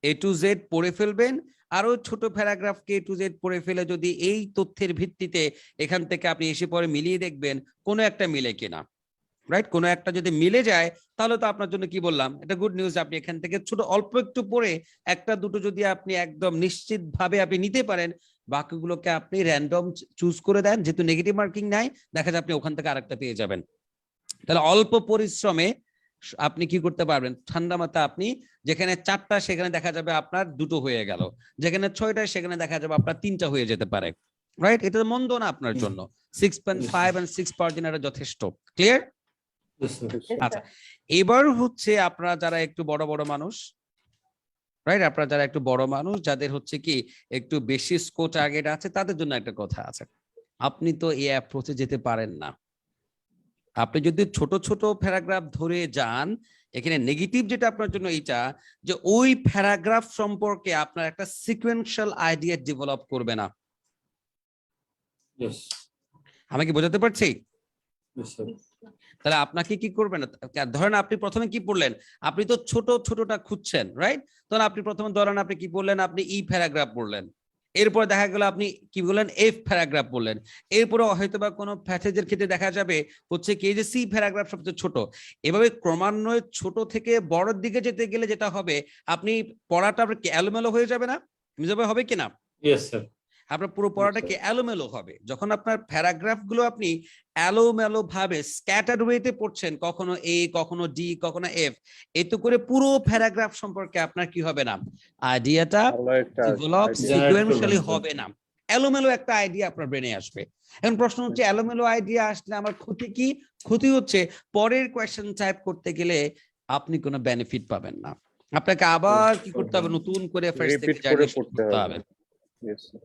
A to Z পড়ে ফেলবেন, আরো ছোট প্যারাগ্রাফকে A to Z পড়ে ফেলে যদি এই তথ্যের ভিত্তিতে এখান থেকে আপনি এসে পরে মিলিয়ে দেখবেন কোনো একটা মিলে কিনা, রাইট? কোনো একটা যদি মিলে যায় তাহলে তো আপনার জন্য কি বললাম, এটা গুড নিউজ। আপনি এখান থেকে ছোট অল্প একটু পড়ে একটা দুটো যদি আপনি একদম নিশ্চিত ভাবে আপনি নিতে পারেন, বাকিগুলোকে আপনি র্যান্ডম চুজ করে দেন, যেহেতু নেগেটিভ মার্কিং নাই, দেখা যায় আপনি ওখান থেকে আরেকটা পেয়ে যাবেন। তাহলে অল্প পরিশ্রমে আপনি কি করতে পারবেন, ঠান্ডা মাথায় আপনি যেখানে 4টা সেখানে দেখা যাবে আপনার 2টো হয়ে গেল, যেখানে 6টা সেখানে দেখা যাবে আপনার 3টা হয়ে যেতে পারে, রাইট? এটা মন্দ না আপনার জন্য। 6.5 and 6 পাওয়ার জন্য এটা যথেষ্ট। ক্লিয়ার? Yes, sir. আচ্ছা, এবার হচ্ছে আপনারা যারা একটু বড় বড় মানুষ, রাইট, আপনারা যারা একটু বড় মানুষ, যাদের হচ্ছে কি একটু বেশি স্কোর টার্গেট আছে, তাদের জন্য একটা কথা আছে। আপনি তো এই অ্যাপ্রোচে যেতে পারেন না। আপনি যদি ছোট ছোট প্যারাগ্রাফ ধরে যান, এখানে নেগেটিভ যেটা আপনার জন্য এইটা যে ওই প্যারাগ্রাফ সম্পর্কে আপনার একটা সিকোয়েন্সিয়াল আইডিয়া ডেভেলপ করবে না। Yes. আমি কি বোঝাতে পারছি? Yes, sir. তাহলে আপনাকে কি করবেন, ধরেন আপনি প্রথমে কি পড়লেন, আপনি তো ছোটটা খুঁজছেন, রাইট? তাহলে আপনি প্রথমে ধরেন আপনি কি বললেন, আপনি ই প্যারাগ্রাফ পড়লেন, এরপরে দেখা গেল আপনি কি বললেন, এফ প্যারাগ্রাফ বললেন, এরপরে হয়তো বা কোনো প্যাসেজের ক্ষেত্রে দেখা যাবে হচ্ছে কি যে সি প্যারাগ্রাফ সবচেয়ে ছোট। এভাবে ক্রমান্বয়ে ছোট থেকে বড়র দিকে যেতে গেলে যেটা হবে, আপনি পড়াটা আপনার কি এলোমেলো হয়ে যাবে না? হবে কিনা? Yes sir. আপনার পুরো পড়াটা কি এলোমেলো হবে। যখন আপনার প্যারাগ্রাফ গুলো আপনি এলোমেলো ভাবে স্ক্যাটার্ড ওয়েতে পড়ছেন, কখনো এ, কখনো ডি, কখনো এফ, এতে করে পুরো প্যারাগ্রাফ সম্পর্কে আপনার কি হবে না, আইডিয়াটা ভালো একটা ডেভেলপ idea। সিকোয়েন্সিয়ালি হবে না, এলোমেলো একটা আইডিয়া আপনার ব্রেনে আসবে। এখন প্রশ্ন হচ্ছে, এলোমেলো আইডিয়া আসলে আমার ক্ষতি কি? ক্ষতি হচ্ছে পরের কোয়েশ্চেন টাইপ করতে গেলে আপনি কোনো বেনিফিট পাবেন না, আপনাকে আবার কি করতে হবে, নতুন করে ফার্স্ট থেকে Repeat করে জার্নি পড়তে করতে হবে। হবে। Yes, sir.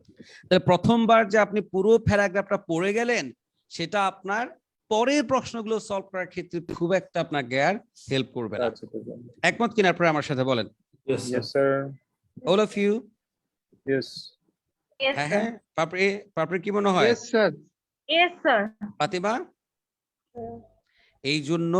তাহলে প্রথমবার যে আপনি পুরো প্যারাগ্রাফটা পড়ে গেলেন, সেটা আপনার পরের প্রশ্নগুলো সলভ করার ক্ষেত্রে খুব একটা আপনাকে আর হেল্প করবে না। আচ্ছা, ঠিক আছে। একমত কিনা আপনারা আমার সাথে বলেন? Yes Yes, sir. sir. All of you? Yes. Yes, হ্যাঁ sir. হ্যাঁ, পাপড়ি কি মনে হয়? Yes, sir. Yes, sir. Fatima? এই জন্য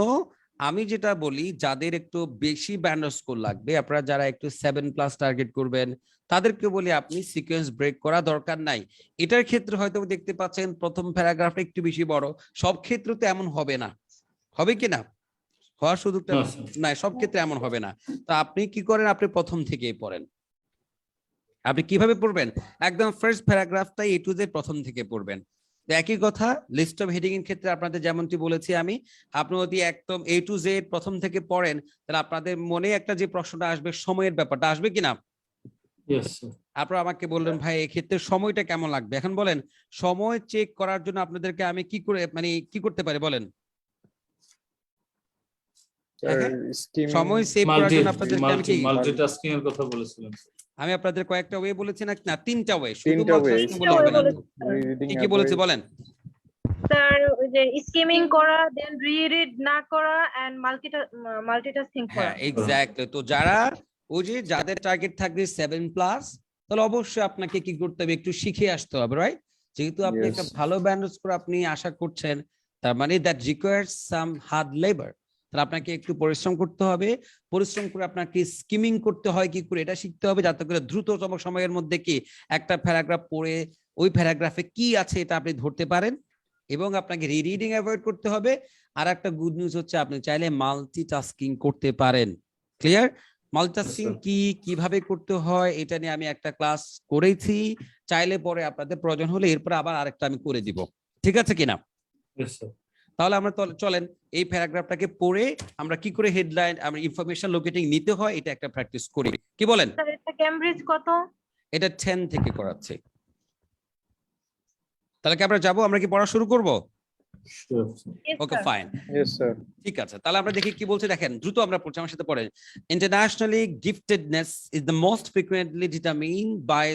আমি যেটা বলি, যাদের একটু বেশি ব্যান্ড স্কোর লাগবে, আপনারা যারা একটু 7+ টার্গেট করবেন, তাদেরকে বলি আপনি সিকোয়েন্স ব্রেক করা দরকার নাই। এটার ক্ষেত্রে হয়তো দেখতে পাচ্ছেন প্রথম প্যারাগ্রাফটা একটু বেশি বড়, সব ক্ষেত্রে তো এমন হবে না, হবে কিনা? হওয়ার সুযোগটা না, স্যার। নাই, সব ক্ষেত্রে এমন হবে না। তো আপনি কি করেন, আপনি প্রথম থেকেই পড়েন। আপনি কিভাবে পড়বেন? একদম ফার্স্ট প্যারাগ্রাফটা এ টু জেড প্রথম থেকে পড়বেন। তো একই কথা লিস্ট অফ হেডিং এর ক্ষেত্রে আপনাদের যেমনটি বলেছি আমি, আপনি যদি একদম এ টু জেড প্রথম থেকে পড়েন, তাহলে আপনাদের মনে একটা যে প্রশ্নটা আসবে, সময়ের ব্যাপারটা আসবে কিনা? Yes sir. আপনারা আমাকে বললেন ভাই এক্ষেত্রে সময়টা কেমন লাগবে, এখন বলেন সময় চেক করার জন্য আপনাদেরকে আমি কি করে, মানে কি করতে পারি বলেন? Sir, skimming- সময় সেভ করার জন্য আপনাদেরকে আমি কি, মাল্টিটাস্কিং এর কথা বলেছিলেন। আমি আপনাদের কয়েকটা ওয়ে বলেছি না, তিনটা ওয়ে, তিনটা way। বলে হবে না তো। Reading কি কি বলেছে average- বলেন? স্যার ওই যে স্কিমিং করা, দেন রিড না করা, এন্ড মাল্টিটাস্কিং হ্যাঁ করা। এক্স্যাক্টলি। তো যারা ওই যে যাদের টার্গেট থাকবে 7+, তাহলে অবশ্যই আপনাকে কি করতে হবে, একটু শিখে আসতে হবে, রাইট? যেহেতু আপনি Yes. একটা ভালো ব্যান্ড স্কোর আপনি আশা করছেন, তার মানে that requires some hard labour. তাহলে আপনাকে একটু পরিশ্রম করতে হবে, পরিশ্রম করে আপনাকে স্কিমিং করতে হয় কি করে এটা শিখতে হবে, যাতে করে দ্রুততম সময়ের মধ্যে কি একটা প্যারাগ্রাফ পড়ে ওই প্যারাগ্রাফে কি আছে এটা আপনি ধরতে পারেন। এবং আপনাকে রিডিং অ্যাভয়েড করতে হবে। আর একটা গুড নিউজ হচ্ছে, আপনি চাইলে মাল্টিটাস্কিং করতে পারেন। ক্লিয়ার? Multitasking Yes, sir. কি, কিভাবে করতে হয় এটা নিয়ে আমি একটা ক্লাস করেছি, চাইলে পরে আপনাদের প্রয়োজন হলে এরপর আবার আরেকটা আমি করে দিব, ঠিক আছে কিনা? Yes sir. তাহলে আমরা চলেন এই প্যারাগ্রাফটাকে পড়ে আমরা কি করে হেডলাইন, আমরা ইনফরমেশন লোকেটিং নিতে হয় এটা একটা প্র্যাকটিস করি, কি বলেন? স্যার এটা ক্যামব্রিজ কত? এটা 10 থেকে করাচ্ছে। তাহলে কি আমরা যাবো, আমরা কি পড়া শুরু করব? Sure, sir. Yes, ওকে sir. Fine, Yes, sir. ঠিক আছে। তাহলে আমরা দেখি কি বলছে, দেখেন দ্রুত আমরা পড়ছি, আমার সাথে পড়েন। Internationally giftedness is the most frequently determined by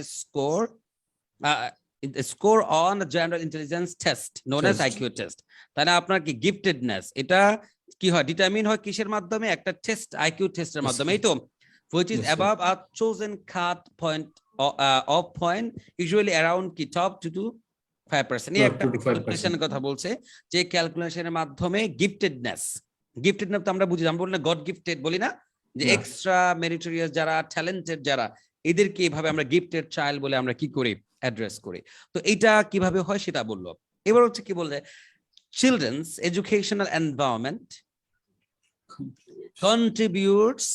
score on general intelligence test known as Test. IQ test. তাহলে আপনার কি গিফটেডনেস এটা কি হয়, ডিটারমিন হয় কিসের মাধ্যমে? একটা টেস্ট, আইকিউ টেস্টের মাধ্যমে, এই তো। which is Yes, sir. above a chosen cut point of point usually around কি top 2 to 5%। এই Top একটা 2 to 5%. ক্যালকুলেশনের কথা বলছে, যে ক্যালকুলেশনের মাধ্যমে গিফটেডনেস তো আমরা বুঝি, আমরা বলি না গড গিফটেড বলি না, যে Yeah. এক্সট্রা মেরিটোরিয়াস যারা, ট্যালেন্টেড যারা, এদেরকে এভাবে আমরা গিফটেড চাইল্ড বলে আমরা কি করি, অ্যাড্রেস করি। তো এটা কিভাবে হয় সেটা বললো। এবার হচ্ছে কি বললে, children's educational environment contributes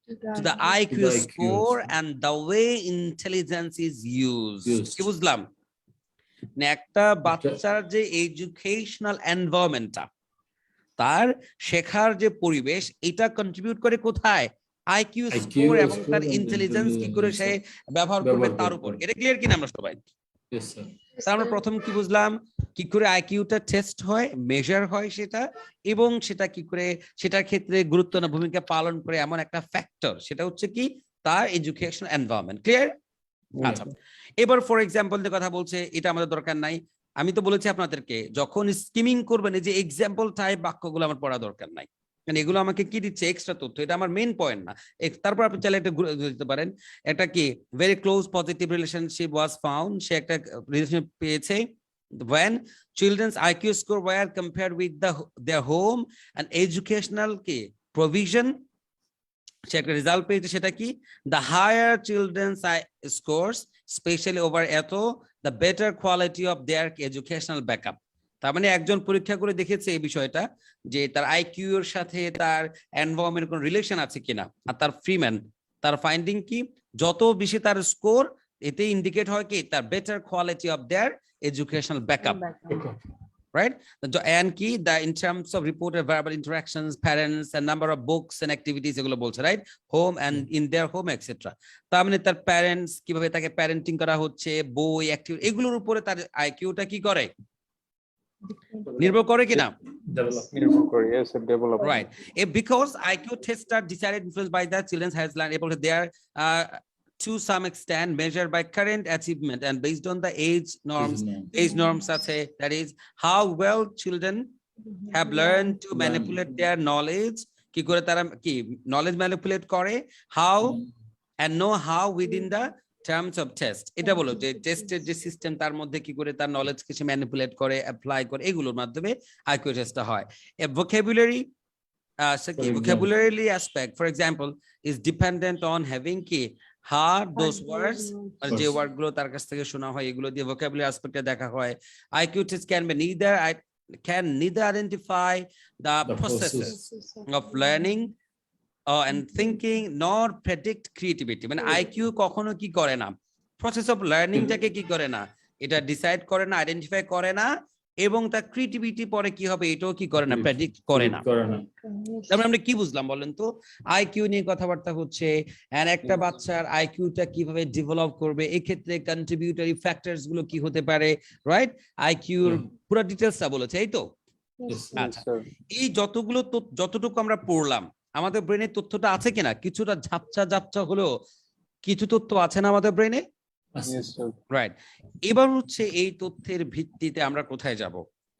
to the IQ To the IQ score score. and the way intelligence is used. Used. কি বুঝলাম? মানে একটা বাচ্চার যে এডুকেশনাল এনভায়রনমেন্টটা, তার শেখার যে পরিবেশ, এটা কন্ট্রিবিউট করে কোথায়? আইকিউ স্কোর এবং তার score and ইন্টেলিজেন্স কি করে সে ব্যবহার করবে ব্যবহার তার করবে। উপর। এটা ক্লিয়ার কিনা আমরা সবাই? Yes, sir. তাহলে আমরা প্রথম কি বুঝলাম, কি করে আইকিউটা টেস্ট হয়, মেজার হয় সেটা, এবং সেটা কি করে সেটার ক্ষেত্রে গুরুত্বপূর্ণ ভূমিকা পালন করে এমন একটা ফ্যাক্টর, সেটা হচ্ছে কি তার এডুকেশনাল এনভায়রনমেন্ট। ক্লিয়ার? আচ্ছা, এবার ফর এক্সাম্পল যে কথা বলছে, এটা আমাদের দরকার নাই। আমি তো বলেছি আপনাদেরকে যখন স্কিমিং করবেন, এই যে এক্সাম্পল টাইপ বাক্যগুলো আমার পড়া দরকার নাই, মানে এগুলো আমাকে কি দিচ্ছে, এক্সট্রা তথ্য, এটা আমার মেইন পয়েন্ট না। তারপর আপনি চাইলে একটা দিতে পারেন, একটা কি very close positive relationship was found, সে একটা রিলেশনশিপ পেয়েছে when children's IQ score were compared with their home and educational provision, সে একটা রেজাল্ট পেয়েছে, সেটা কি? The higher children's scores, especially over the better quality of their educational backup. তার মানে একজন পরীক্ষা করে দেখেছে এই বিষয়টা যে তার আইকিউ এর সাথে তার এনভায়রনমেন্ট কোন রিলেশন আছে কিনা। আর তার ফ্রিম্যান তার ফাইন্ডিং কি, যত বেশি তার স্কোর, এতে ইন্ডিকেট হয় কি তার better quality of their educational backup, right? And কি in terms of reported verbal interactions, parents and number of books and activities এগুলো বলছে, right? Home and in their home etc. তার মানে তার প্যারেন্টস কিভাবে তাকে প্যারেন্টিং করা হচ্ছে, বই, অ্যাক্টিভিটি, এগুলোর উপরে তার আইকিউটা কি করে, নির্ভর করে কিনা? Yes, develop. Right. Because IQ tests are decided influenced by the children's has learned able to their to some extent measured by current achievement and based on the age norms আছে, that is how well children have learned to manipulate their knowledge, কি করে তারা কি knowledge manipulate করে, how and know how within the terms of test. এটা বলো যে টেস্টের যে সিস্টেম তার মধ্যে কি করে তার নলেজ কিছু ম্যানিপুলেট করে, অ্যাপ্লাই করে, এগুলোর মাধ্যমে আইকিউ টেস্টটা হয়। vocabulary aspect for example is dependent on having কি hard those words, মানে যে ওয়ার্ড গুলো তার কাছ থেকে শোনা হয়, এগুলো দিয়ে vocabulary aspectটা দেখা হয়। IQ test can neither identify the processes of learning and thinking nor predict creativity. মানে আইকিউ কখনো কি করে না, প্রসেস অফ লার্নিংটাকে কি করে না, এটা ডিসাইড করে না, আইডেন্টিফাই করে না, এবং তার ক্রিয়েটিভিটি পরে কি হবে এটাও কি করে না, প্রেডিক্ট করে না। তারপরে আমরা কি বুঝলাম বলেন তো? আইকিউ নিয়ে কথাবার্তা হচ্ছে, এন্ড একটা বাচ্চার আইকিউটা কিভাবে ডেভেলপ করবে, এই ক্ষেত্রে কন্ট্রিবিউটরি ফ্যাক্টরস গুলো কি হতে পারে, রাইট? আইকিউর পুরো ডিটেইলসটা বলেছে, এই তো? আচ্ছা, এই যতটুকু আমরা পড়লাম, আমাদের ব্রেনে তথ্যটা আছে কিনা? কিছুটা ঝাপসা হলেও কিছু তথ্য আছে না আমাদের ব্রেনে, রাইট? এবার হচ্ছে এই তথ্যের ভিত্তিতে আমরা কোথায় যাব?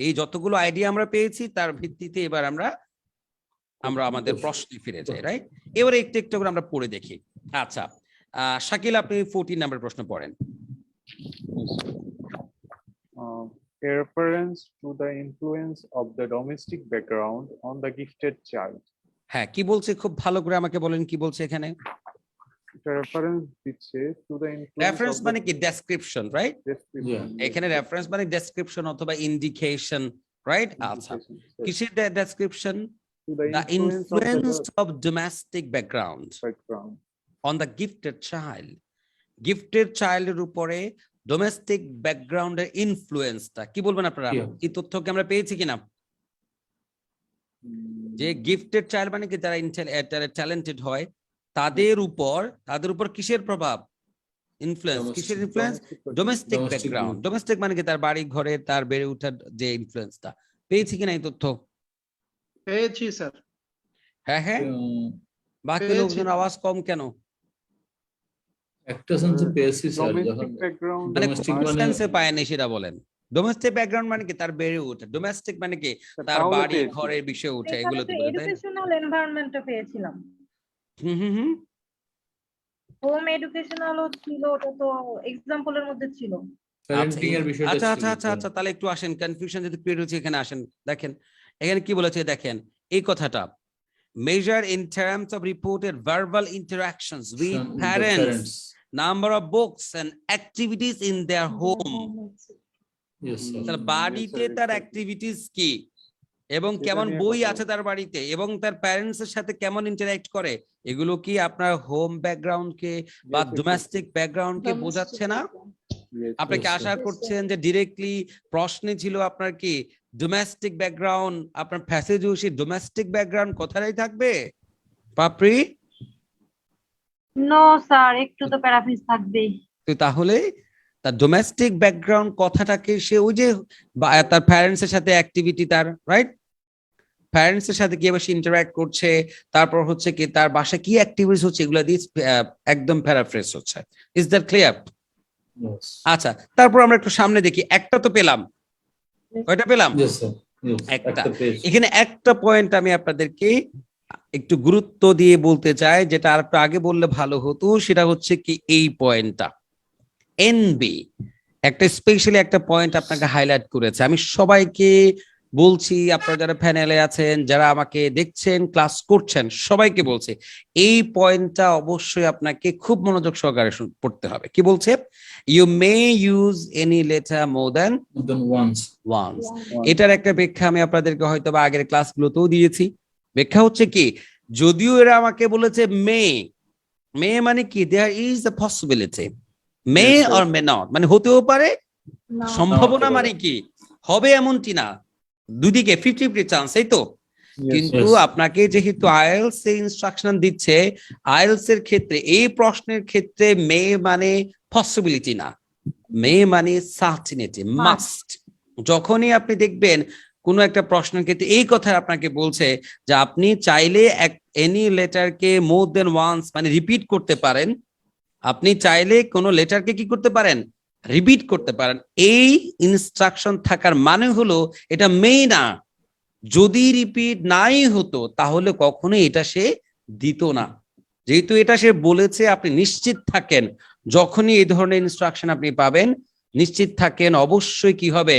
এই যতগুলো আইডিয়া আমরা পেয়েছি তার ভিত্তিতে এবার আমরা আমাদের প্রশ্নে ফিরে যাই, রাইট? এবারে একটু করে আমরা পড়ে দেখি। আচ্ছা, শাকিল আপনি 14 নাম্বার প্রশ্ন পড়েন। A reference to the influence of the domestic background on the gifted child. হ্যাঁ, কি বলছে খুব ভালো করে আমাকে বলেন, কি বলছে এখানে? রেফারেন্স দিচ্ছে টু দ্য ইনফ্লুয়েন্স, রেফারেন্স মানে কি ডেসক্রিপশন, রাইট? description. এখানে রেফারেন্স মানে ডেসক্রিপশন অথবা ইন্ডিকেশন, রাইট? আচ্ছা, কিসের description? The influence of domestic background on the gifted child. Gifted child এর উপরে ডোমেস্টিক ব্যাকগ্রাউন্ডের ইনফ্লুয়েন্সটা কি বলবেন আপনারা? এই তথ্য কি আমরা পেয়েছি কিনা? যে গিফটেড চাইল্ড মানে কি যারা ট্যালেন্টেড হয় তাদের উপর কিসের প্রভাব, ইনফ্লুয়েন্স, কিসের ইনফ্লুয়েন্স? Domestic background. ডোমেস্টিক মানে কি তার বাড়ি ঘরে তার বেড়ে ওঠার যে ইনফ্লুয়েন্সটা, পেয়েছি কিনা এই তথ্য? পেয়েছি স্যার। হ্যাঁ, বাকি লোকজন আওয়াজ কম কেন? একটা সেন্সে পেয়েছি স্যার, ডোমেস্টিক ব্যাকগ্রাউন্ড মানে Domestic কোন মানে- সেন্সে পায়নি সেটা বলেন। ডোমেস্টিক ব্যাকগ্রাউন্ড মানে কি তার বেড়ে ওঠা, ডোমেস্টিক মানে কি তার বাড়ি ঘরের বিষয়ে ওঠে, এগুলো তো বলে, তাই না? এডুকেশনাল এনভায়রনমেন্টটা পেয়েছিলাম, হুম। হোম এডুকেশনালও ছিল, ওটা তো এক্সাম্পলের মধ্যে ছিল। প্যারেন্টিং এর বিষয়টা আচ্ছা, তাহলে একটু আসেন, কনফিউশন যদি ক্রিয়েট হচ্ছে এখানে আসেন, দেখেন এখানে কি বলেছে, দেখেন এই কথাটা, measure in terms of reported verbal interactions with parents, number of books and activities in their home. তার বাড়িতে তার অ্যাক্টিভিটিস কি এবং কেমন বই আছে তার বাড়িতে এবং তার প্যারেন্টস এর সাথে কেমন ইন্টারঅ্যাক্ট করে, এগুলো কি আপনার হোম ব্যাকগ্রাউন্ড কে বা ডোমেস্টিক ব্যাকগ্রাউন্ড কে বোঝাচ্ছে না? আপনি কি আশা করছেন যে ডিরেক্টলি প্রশ্নে ছিল আপনার কি ডোমেস্টিক ব্যাকগ্রাউন্ড, আপনার প্যাসেজেও সেই ডোমেস্টিক ব্যাকগ্রাউন্ড কথাটাই থাকবে? পাপড়ি, নো স্যার, একটু তো প্যারাফ্রেজ থাকবেই। তো তাহলে তার ডোমেস্টিক ব্যাকগ্রাউন্ড কথাটাকে সে ওই যে তার প্যারেন্টস এর সাথে অ্যাক্টিভিটি, তার রাইট প্যারেন্টস এর সাথে কিভাবে সে ইন্টারঅ্যাক্ট করছে, তারপর হচ্ছে কি তার বাসায় কি অ্যাক্টিভিটিস হচ্ছে, এগুলো দিয়ে একদম প্যারাফ্রেজ হচ্ছে। Is that clear? আচ্ছা, তারপর আমরা একটু সামনে দেখি, একটা তো পেলাম, কয়টা পেলাম? একটা। এখানে একটা পয়েন্ট আমি আপনাদেরকে একটু গুরুত্ব দিয়ে বলতে চাই, যেটা আর একটু আগে বললে ভালো হতো, সেটা হচ্ছে কি এই পয়েন্টটা, NB একটা স্পেশালি একটা পয়েন্ট আপনাকে হাইলাইট করেছে, আমি সবাইকে বলছি, আপনারা যারা প্যানেলে আছেন, যারা আমাকে দেখছেন, ক্লাস করছেন, সবাইকে বলছে এই পয়েন্টটা অবশ্যই আপনাকে খুব মনোযোগ সহকারে পড়তে হবে। কি বলছে? You may use any letter more than once. এটার একটা ব্যাখ্যা আমি আপনাদেরকে হয়তো বা আগের ক্লাসগুলোতেও দিয়েছি। ব্যাখ্যা হচ্ছে কি, যদিও এরা আমাকে বলেছে মে, মে মানে কি there is a possibility, may Yes, sir. Or may not মানে হতেও পারে, না। সম্ভাবনা হতে মানে পারে। কি হবে এমনটি না, দুদিকে 50-50 চান্স, এই তো। Yes, কিন্তু Yes. আপনাকে যেহেতু আইএলস এর ইনস্ট্রাকশন দিচ্ছে, আইএলস এর ক্ষেত্রে এই প্রশ্নের ক্ষেত্রে মে মানে পসিবিলিটি না, মে মানে সার্টিনিটি, মাস্ট। যখনই আপনি দেখবেন কোনো একটা প্রশ্নের ক্ষেত্রে এই কথা আপনাকে বলছে যে আপনি চাইলে এনি লেটারকে মোর দেন ওয়ান্স মানে রিপিট করতে পারেন, আপনি চাইলে কোনো লেটারকে কি করতে পারেন, রিপিট করতে পারেন, এই ইনস্ট্রাকশন থাকার মানে হলো এটা মে না। যদি রিপিট নাই হতো তাহলে কখনোই এটা সে দিত না। যেহেতু এটা সে বলেছে, আপনি নিশ্চিত থাকেন যখনই এই ধরনের ইনস্ট্রাকশন আপনি পাবেন, নিশ্চিত থাকেন অবশ্যই কি হবে,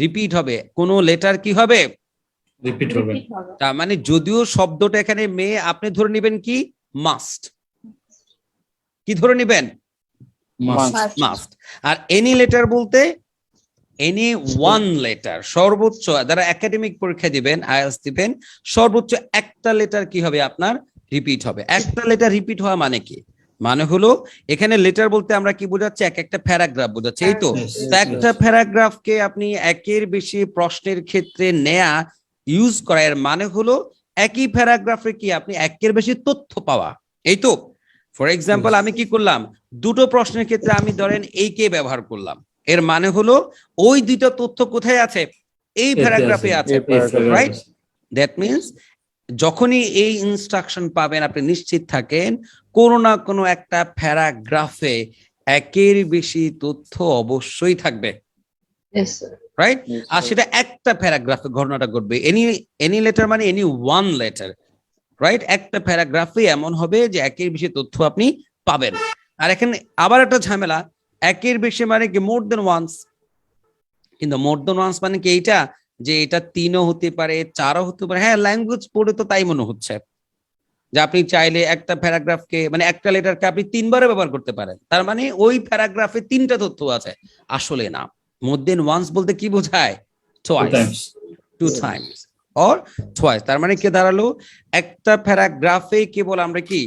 রিপিট হবে, কোনো লেটার কি হবে, রিপিট হবে। Repeat হবে। তার মানে যদিও শব্দটা এখানে মে, আপনি ধরে নেবেন কি মাস্ট, কি ধরে নেবেন Must. Must. মাস্ট। আর এনি লেটার বলতে এনি ওয়ান লেটার, সর্বোচ্চ যারা একাডেমিক পরীক্ষা দিবেন, আইএলটিএস দিবেন, সর্বোচ্চ একটা লেটার কি হবে আপনার রিপিট হবে। একটা লেটার রিপিট হওয়া মানে কি, মানে হলো এখানে লেটার বলতে আমরা কি বোঝাচ্ছি, এক একটা প্যারাগ্রাফ বোঝাচ্ছি, এই তো। Yes, তো একটা প্যারাগ্রাফকে আপনি একের বেশি প্রশ্নের ক্ষেত্রে নেয়া ইউজ করা, এর মানে হলো একই প্যারাগ্রাফে কি আপনি একের বেশি তথ্য পাওয়া, এই তো। For example Yes. আমি কি করলাম, দুটো প্রশ্নের ক্ষেত্রে আমি ধরেন এই কে ব্যবহার করলাম, এর মানে হলো ওই দুইটা তথ্য কোথায় আছে, এই এতে প্যারাগ্রাফে আছে, আছে, এই paragraph-এ রাইট? দ্যাট মিনস যখনই এই ইনস্ট্রাকশন পাবেন আপনি নিশ্চিত থাকেন কোনো না কোনো একটা প্যারাগ্রাফে একের বেশি তথ্য অবশ্যই থাকবে, Yes, sir. রাইট? Yes, আর sir. সেটা একটা প্যারাগ্রাফে ঘটনাটা ঘটবে, এনি লেটার মানে এনি ওয়ান লেটার, রাইট? একটা প্যারাগ্রাফে এমন হবে যে একের বেশি তথ্য আপনি পাবেন। আর এখানে আবার একটা ঝামেলা, একের বেশি মানে কি মোর দেন ওয়ান্স, কিন্তু মোর দেন ওয়ান্স মানে কি এইটা যে এটা 3ও হতে পারে, 4ও হতে পারে। হ্যাঁ, ল্যাঙ্গুয়েজ পড়ে তো তাই মনে হচ্ছে যে আপনি চাইলে একটা প্যারাগ্রাফকে মানে একটা লেটারকে আপনি 3বারও ব্যবহার করতে পারেন, তার মানে ওই প্যারাগ্রাফে 3টা তথ্য আছে। আসলে না, মোর দেন ওয়ান্স বলতে কি বোঝায়, Two twice, times. 2 Times or twice. তার মানে কি দাঁড়ালো, একটা প্যারাগ্রাফে কেবল আমরা কি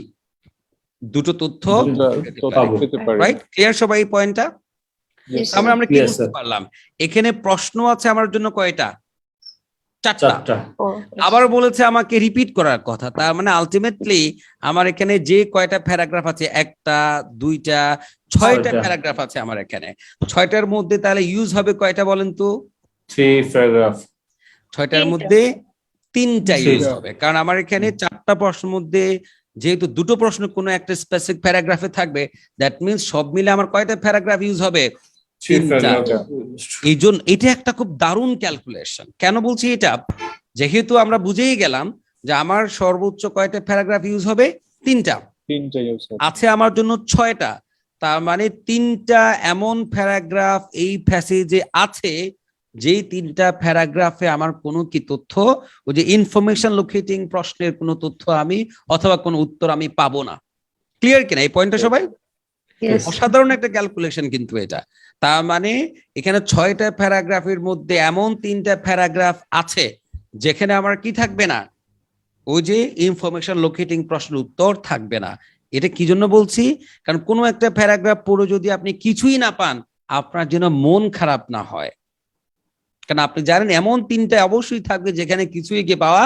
দুটো তথ্য দুটো পেতে তথ্য পারি, পেতে পারি। রাইট? ক্লিয়ার সবাই এই পয়েন্টটা? Yes, Yes, আমরা sir. আমরা কি Yes, বুঝতে sir. পারলাম, এখানে প্রশ্ন আছে আমার জন্য কয়টা, 4টা। 4টা। Oh, yes. আবার বলেছে আমাকে রিপিট করার কথা, তার মানে আলটিমেটলি আমার এখানে যে কয়টা প্যারাগ্রাফ আছে, 1টা 2টা 6টা 6টা। প্যারাগ্রাফ আছে আমার এখানে, 6টার মধ্যে তাহলে ইউজ হবে কয়টা বলেন তো? 3 প্যারাগ্রাফ। 6টার 3টা। মধ্যে 3টা ইউজ 3টা। হবে, কারণ আমার এখানে 4টা প্রশ্নের মধ্যে যেহেতু দুটো প্রশ্ন কোনো একটা স্পেসিফিক প্যারাগ্রাফে থাকবে, দ্যাট মিনস সব মিলে আমার কয়টা প্যারাগ্রাফ ইউজ হবে, 3 3টা। প্যারাগ্রাফ। এই জন্য এটা একটা খুব দারুণ ক্যালকুলেশন। কেন বলছি এটা, যেহেতু আমরা বুঝেই গেলাম যে আমার সর্বোচ্চ কয়টা প্যারাগ্রাফ ইউজ হবে, 3টা, 3টা ইউজ হবে। আছে আমার জন্য 6টা, তার মানে 3টা এমন প্যারাগ্রাফ এই প্যাসেজে আছে যেই 3টা প্যারাগ্রাফে আমার কোনো কি তথ্য, ওই যে ইনফরমেশন লোকেটিং প্রশ্নের কোনো তথ্য আমি অথবা কোনো উত্তর আমি পাবো না। ক্লিয়ার কিনা এই পয়েন্টটা সবাই? Yes. অসাধারণ একটা ক্যালকুলেশন কিন্তু এটা। তার মানে এখানে 6টা প্যারাগ্রাফের মধ্যে এমন 3টা প্যারাগ্রাফ আছে যেখানে আমার কি থাকবে না, ওই যে ইনফরমেশন লোকেটিং প্রশ্নের উত্তর থাকবে না। এটা কি জন্য বলছি, কারণ কোনো একটা প্যারাগ্রাফ পড়ে যদি আপনি কিছুই না পান, আপনার যেন মন খারাপ না হয়, কারণ আপনি জানেন এমন 3টা অবশ্যই থাকবে যেখানে কিছুই কি পাওয়া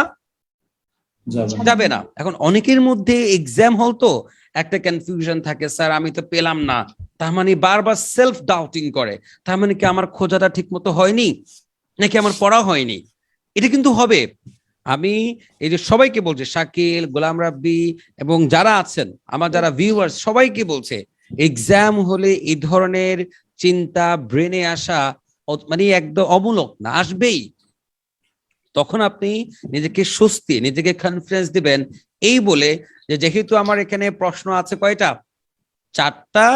যাবে না। এখন অনেকের মধ্যে এক্সাম হল তো একটা কনফিউশন থাকে, স্যার আমি তো পেলাম না, তার মানে বারবার সেলফ ডাউটিং করে, তার মানে কি আমার খোঁজাটা ঠিক মতো হয়নি নাকি আমার পড়া হয়নি। এটা কিন্তু হবে। আমি এই যে সবাইকে বলছি, শাকিল, গোলাম রাব্বি এবং যারা আছেন আমার যারা ভিউয়ার্স, সবাইকে বলছে এক্সাম হলে এই ধরনের চিন্তা ব্রেনে আসা মানে একদম অমূলক না, আসবেই। তখন আপনি নিজেকে স্বস্তি, নিজেকে কনফিডেন্স দিবেন এই বলে যে যেহেতু আমার এখানে প্রশ্ন আছে কয়টা, 4টা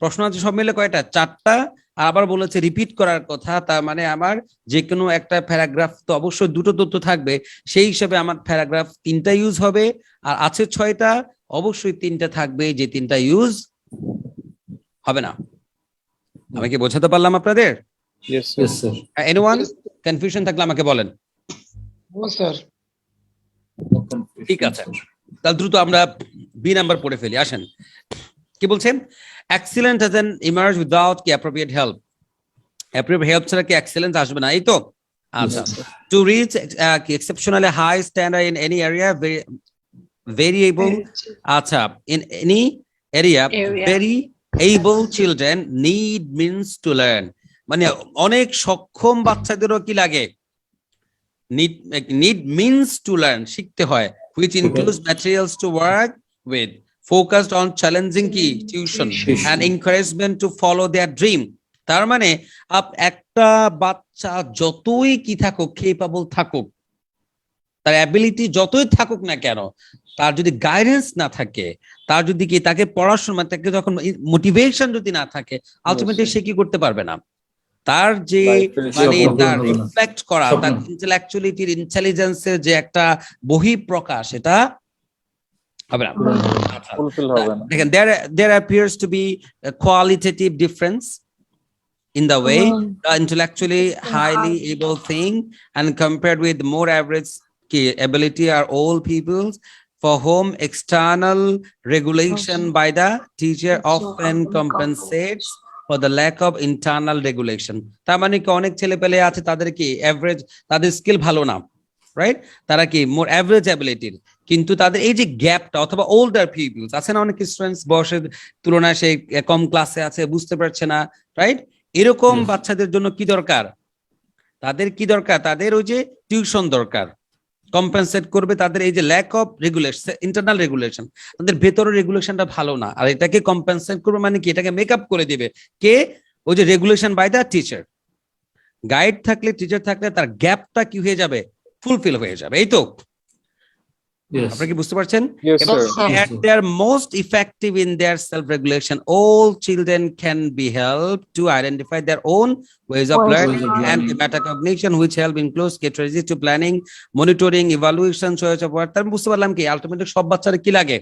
প্রশ্ন আছে, সব মিলে কয়টা, 4টা, আর আবার বলেছে রিপিট করার কথা, তার মানে আমার যে কোনো একটা প্যারাগ্রাফ তো অবশ্যই দুটো তথ্য থাকবে, সেই হিসাবে আমার প্যারাগ্রাফ 3টা ইউজ হবে, আর আছে 6টা, অবশ্যই 3টা থাকবে যে 3টা ইউজ হবে না। আমি কি বোঝাতে পারলাম আপনাদের? Yes, sir. Yes, sir. Anyone confusion থাকলে আমাকে বলেন। ও স্যার No confusion, ঠিক আছে। sir. তাহলে দ্রুত আমরা বি নাম্বার পড়ে ফেলি, আসেন। কি বলছেন? এক্সিলেন্ট ডাজন্ট ইমার্জ উইদাউট কি অ্যাপ্রোপ্রিয়েট হেল্প। অ্যাপ্রোপ্রিয়েট হেল্প ছাড়া কি এক্সিলেন্স আসবে না, এই তো? আচ্ছা। Yes, sir. To reach exceptionally high standard in any area, variable, acha, in any area, Area. very able children need means to learn. মানে অনেক সক্ষম বাচ্চাদেরও কি লাগে? Need means to learn, শিখতে হয়, which includes materials to work with, focused on challenging কি tuition and encouragement to follow their dream. তার মানে একটা বাচ্চা যতই কি থাকুক, কেপাবল থাকুক, তার অ্যাবিলিটি যতই থাকুক না কেন, তার যদি গাইডেন্স না থাকে, তার যদি কি তাকে পড়াশোনা, তাকে যখন মোটিভেশন যদি না থাকে, আলটিমেটলি সে কি করতে পারবে না। তার যে মানে তার রিফ্লেক্ট করা, তার ইন্টেলেকচুয়ালিটির, ইন্টেলিজেন্সের যে একটা বহিঃপ্রকাশ, এটা হবে না। Fulfill হবে না। দেখেন, there appears to be a qualitative difference in the way the intellectually highly able thing and compared with more average ability are all peoples for whom external regulation by the teacher often compensates for the lack of internal regulation. তার মানে কি অনেক ছেলে পেলে আছে তাদের কি average, তাদের স্কিল ভালো না, রাইট? তারা কি মোর এভারেজ অ্যাবিলিটির, কিন্তু তাদের এই যে গ্যাপটা, অথবা ওল্ডার পিপলস আছে না, অনেক স্টুডেন্টস বয়সের তুলনায় সেই কম ক্লাসে আছে, বুঝতে পারছে না, রাইট? এরকম বাচ্চাদের জন্য কি দরকার? তাদের কি দরকার? তাদের ওই যে টিউশন দরকার, কম্পেনসেট করবে তাদের এই যে lack of regulation, internal regulation, তাদের ভেতরের রেগুলেশনটা ভালো না, আর এটাকে কম্পেনসেট করবে মানে কি, এটাকে মেকআপ করে দিবে কে? ওই যে regulation by the teacher. Guide থাকলে, টিচার থাকলে তার গ্যাপটা কি হয়ে যাবে? ফুলফিল হয়ে যাবে, এই তো? Yes. আপনারা কি বুঝতে পারছেন? Yes, sir. At their most effective in their self-regulation, all children can be helped to identify their own ways of learning and metacognition, which help include strategies to planning, monitoring, evaluation, choice of work. তার বুঝতে পারলাম কি ultimately সব বাচ্চারা কি লাগে?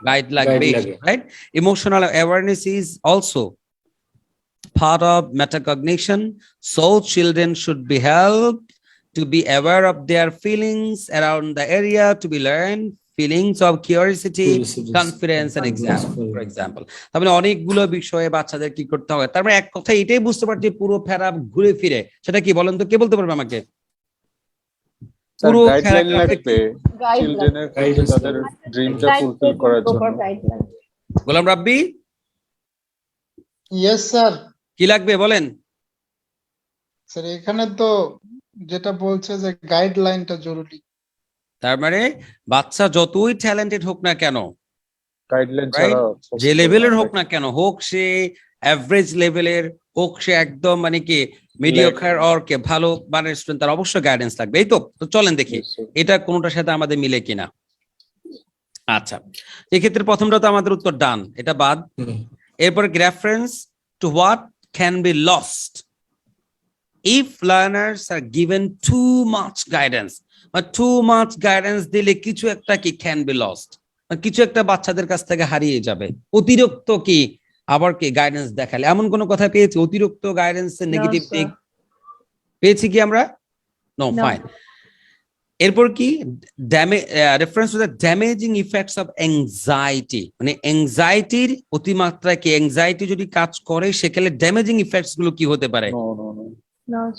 Guide লাগবে, right? Emotional awareness is also part of metacognition, so children should be helped to be aware of their feelings around the area to be learned, feelings of curiosity, confidence and example, for example. তাহলে অনেকগুলো বিষয়ে বাচ্চাদের কি করতে হবে, তার মানে এক কথা এটাই বুঝতে পারছি, পুরো ফেরা ঘুরে ফিরে, সেটা কি বলেন তো? কে বলতে পারবে আমাকে? পুরো গাইডলাইন লাগবে চিলড্রেনের তাদের ড্রিমটা ফুলফিল করার জন্য। Golam Rabbi, yes sir. কি লাগবে বলেন? স্যার এখানে তো যেটা বলছে যে গাইডলাইনটা জরুরি। তার মানে বাচ্চা যতই ট্যালেন্টেড হোক না কেন, গাইডলাইন Right? ছাড়া যে লেভেলের হোক না কেন, হোক সে এভারেজ লেভেলের, হোক সে একদম মানে কি মিডিওকার অর কে ভালো মানের স্টুডেন্ট, তার অবশ্যই গাইডেন্স লাগবে, এই তো? তো চলেন দেখি Yes, sir. এটা কোনটার সাথে আমাদের মিলে কিনা। আচ্ছা, এক্ষেত্রে প্রথমটা তো আমাদের উত্তর ডান, এটা বাদ। এরপর reference to what can be lost if learners are given too much guidance, বা too much guidance দিলে কিছু একটা কি ক্যান বি লস্ট, কিছু একটা বাচ্চাদের কাছ থেকে হারিয়ে যাবে। অতিরিক্ত কি আবার কি গাইডেন্স দেখালে, এমন কোন কথা পেয়েছি? অতিরিক্ত গাইডেন্সের নেগেটিভ দিক পেয়েছি কি আমরা? No, fine. এরপর কি reference to the damaging effects of anxiety, মানে অ্যাংজাইটির অতিমাত্রা কি, অ্যাংজাইটি যদি কাজ করে সেক্ষেত্রে ড্যামেজিং ইফেক্টস গুলো কি হতে পারে?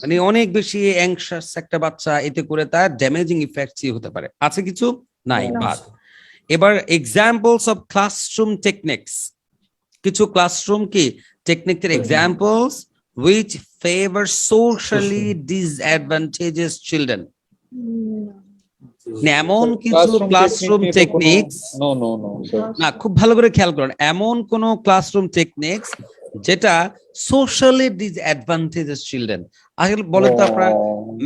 মানে অনেক বেশি অ্যাংশাস একটা বাচ্চা, এতে করে তার ড্যামেজিং ইফেক্টস হতে পারে। আছে কিছু? নাই, বাদ। এবার এক্সাম্পলস অফ ক্লাসরুম টেকনিক্স, কিছু ক্লাসরুম কি টেকনিকের examples which favor socially disadvantaged children. এমন কিছু ক্লাসরুম টেকনিক্স, না খুব ভালো করে খেয়াল করুন, এমন কোন ক্লাসরুম টেকনিক্স যেটা সোশ্যালি ডিসঅ্যাডভান্টেজেস চিলড্রেন। আসলে বলেন তো আপনারা,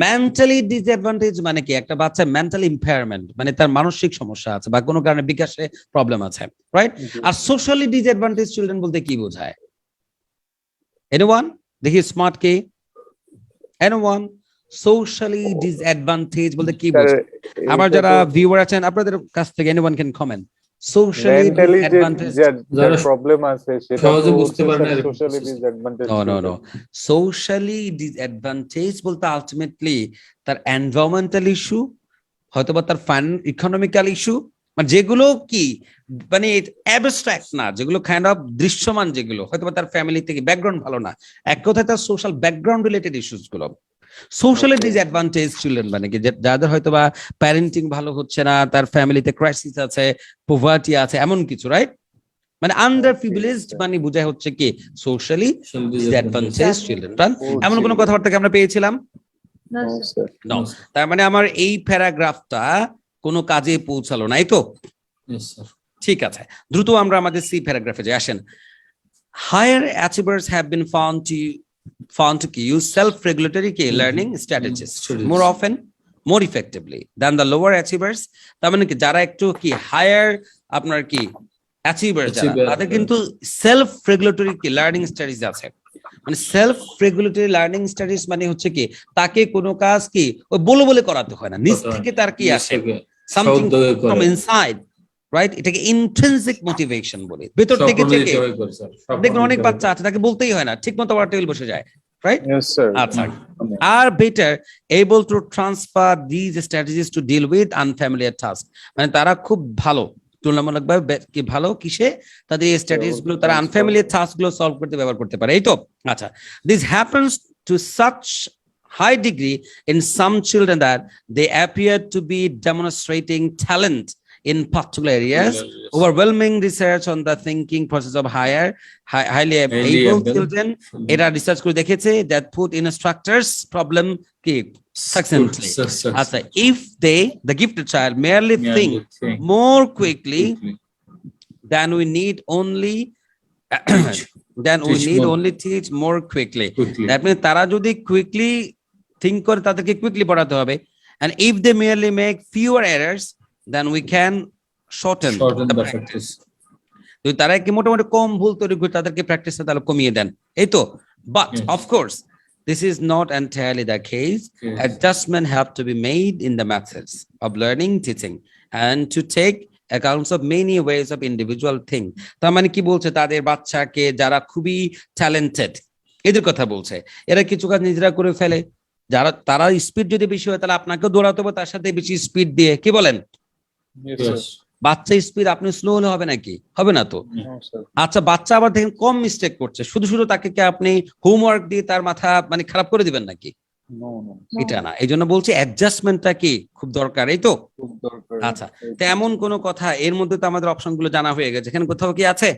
মেন্টালি ডিসঅ্যাডভান্টেজ মানে কি? একটা বাচ্চা মেন্টাল ইম্পেয়ারমেন্ট, মানে তার মানসিক সমস্যা আছে বা কোনো কারণে বিকাশে প্রবলেম আছে, রাইট? আর সোশ্যালি ডিসঅ্যাডভান্টেজ চিলড্রেন বলতে কি বোঝায়? Anyone? দেখি স্মার্ট কে? Anyone? Socially disadvantaged বলতে কি বোঝো? আবার যারা ভিউয়ার আছেন আপনাদের কাছ থেকে anyone can comment. Socially mentally disadvantaged. যার প্রবলেম আছে সেটা সহজে বুঝতে পারে না এরকম সোশ্যালি কিছু। Disadvantage No. Socially disadvantaged বলতে আলটিমেটলি তার এনভায়রনমেন্টাল ইস্যু, হয়তোবা তার ইকোনমিক্যাল ইস্যু, মানে যেগুলো কি মানে অ্যাবস্ট্রাক্ট না, যেগুলো কাইন্ড অফ দৃশ্যমান, যেগুলো হয়তোবা তার ফ্যামিলি থেকে ব্যাকগ্রাউন্ড ভালো না, এক কথায় তার সোশ্যাল ব্যাকগ্রাউন্ড রিলেটেড ইস্যুস গুলো। সোশ্যালি ডিসঅ্যাডভান্টেজ চিলড্রেন মানে কি যাদের হয়তোবা প্যারেন্টিং ভালো হচ্ছে না, তার ফ্যামিলিতে ক্রাইসিস আছে, পভার্টি আছে, এমন কিছু, রাইট? মানে আন্ডার প্রিভিলেজড মানে বোঝায় হচ্ছে কি সোশ্যালি ডিসঅ্যাডভান্টেজ চিলড্রেন। এমন কোনো কথাবার্তা কি আমরা পেয়েছিলাম? না স্যার। No. তার মানে আমার এই প্যারাগ্রাফটা কোনো কাজে পৌঁছালো না, এই তো? Yes, sir. ঠিক আছে, দ্রুত আমরা আমাদের সি প্যারাগ্রাফে যাই, আসেন। Higher achievers have been found to use self-regulatory learning strategies more often, more effectively than the lower achievers. তার মানে কি যারা একটু কি হায়ার আপনার কি অ্যাচিভার যারা, Achiever, তাদের কিন্তু সেলফ রেগুলেটরি কি লার্নিং স্টাডিজ আছে। মানে সেলফ রেগুলেটরি লার্নিং স্টাডিজ মানে হচ্ছে কি তাকে কোনো কাজ কি ওই বলে করাতে হয় না, নিজ থেকে তার কি আসে, সামথিং ফ্রম ইনসাইড, রাইট? এটাকে ইন্ট্রিনসিক মোটিভেশন বলে, ভেতর থেকে থেকে। দেখুন অনেক বাচ্চা আছে তাকে বলতেই হয় না, ঠিক মতো আবার টেবিল বসে যায়, রাইট? ইয়েস স্যার আচ্ছা, are better able to transfer these strategies to deal with unfamiliar tasks. মানে তারা খুব ভালো, তুলনামূলকভাবে কি ভালো কিসে, তাদের এই স্ট্র্যাটেজিস গুলো তারা আনফ্যামিলিয়ার টাস্ক গুলো সলভ করতে ব্যবহার করতে পারে, এই তো? আচ্ছা, this happens to such high degree in some children that they appear to be demonstrating talent in particular areas. Overwhelming research on the thinking process of highly able children, এটা research করে দেখেছে, that put instructors problem কি succinctly. আচ্ছা, if the gifted child merely think more quickly then we need only teach more quickly. That means তারা যদি quickly think করে তাদেরকে quickly পড়াতে হবে, and if they merely make fewer errors then we can shorten the practice. যদি তারা কি মোটামুটি কম ভুল তৈরি করে তাদেরকে প্র্যাকটিসটা তাহলে কমিয়ে দেন, এই তো? But of course this is not entirely the case. Adjustment have to be made in the methods of learning teaching and to take accounts of many ways of individual thing. তার মানে কি বলছে, তাদের বাচ্চাকে যারা খুবই ট্যালেন্টেড এদের কথা বলছে, এরা কিছু কাজ নিজেরা করে ফেলে, যারা তারা স্পিড যদি বেশি হয় তাহলে আপনাকেও দৌড়াতে হবে তার সাথে বেশি স্পিড দিয়ে, কি বলেন? বাচ্চা স্পিড আপনি স্লো হলে হবে নাকি? হবে না তো। আচ্ছা, বাচ্চা আবার দেখেন কম মিস্টেক করছে, শুধু তাকে কি আপনি হোমওয়ার্ক দিয়ে তার মাথা মানে খারাপ করে দিবেন নাকি? এটা না, এই জন্য বলছি অ্যাডজাস্টমেন্টটা কি খুব দরকার, এই তো? আচ্ছা, তো এমন কোন কথা এর মধ্যে তো আমাদের অপশন গুলো জানা হয়ে গেছে, এখানে কোথাও কি আছে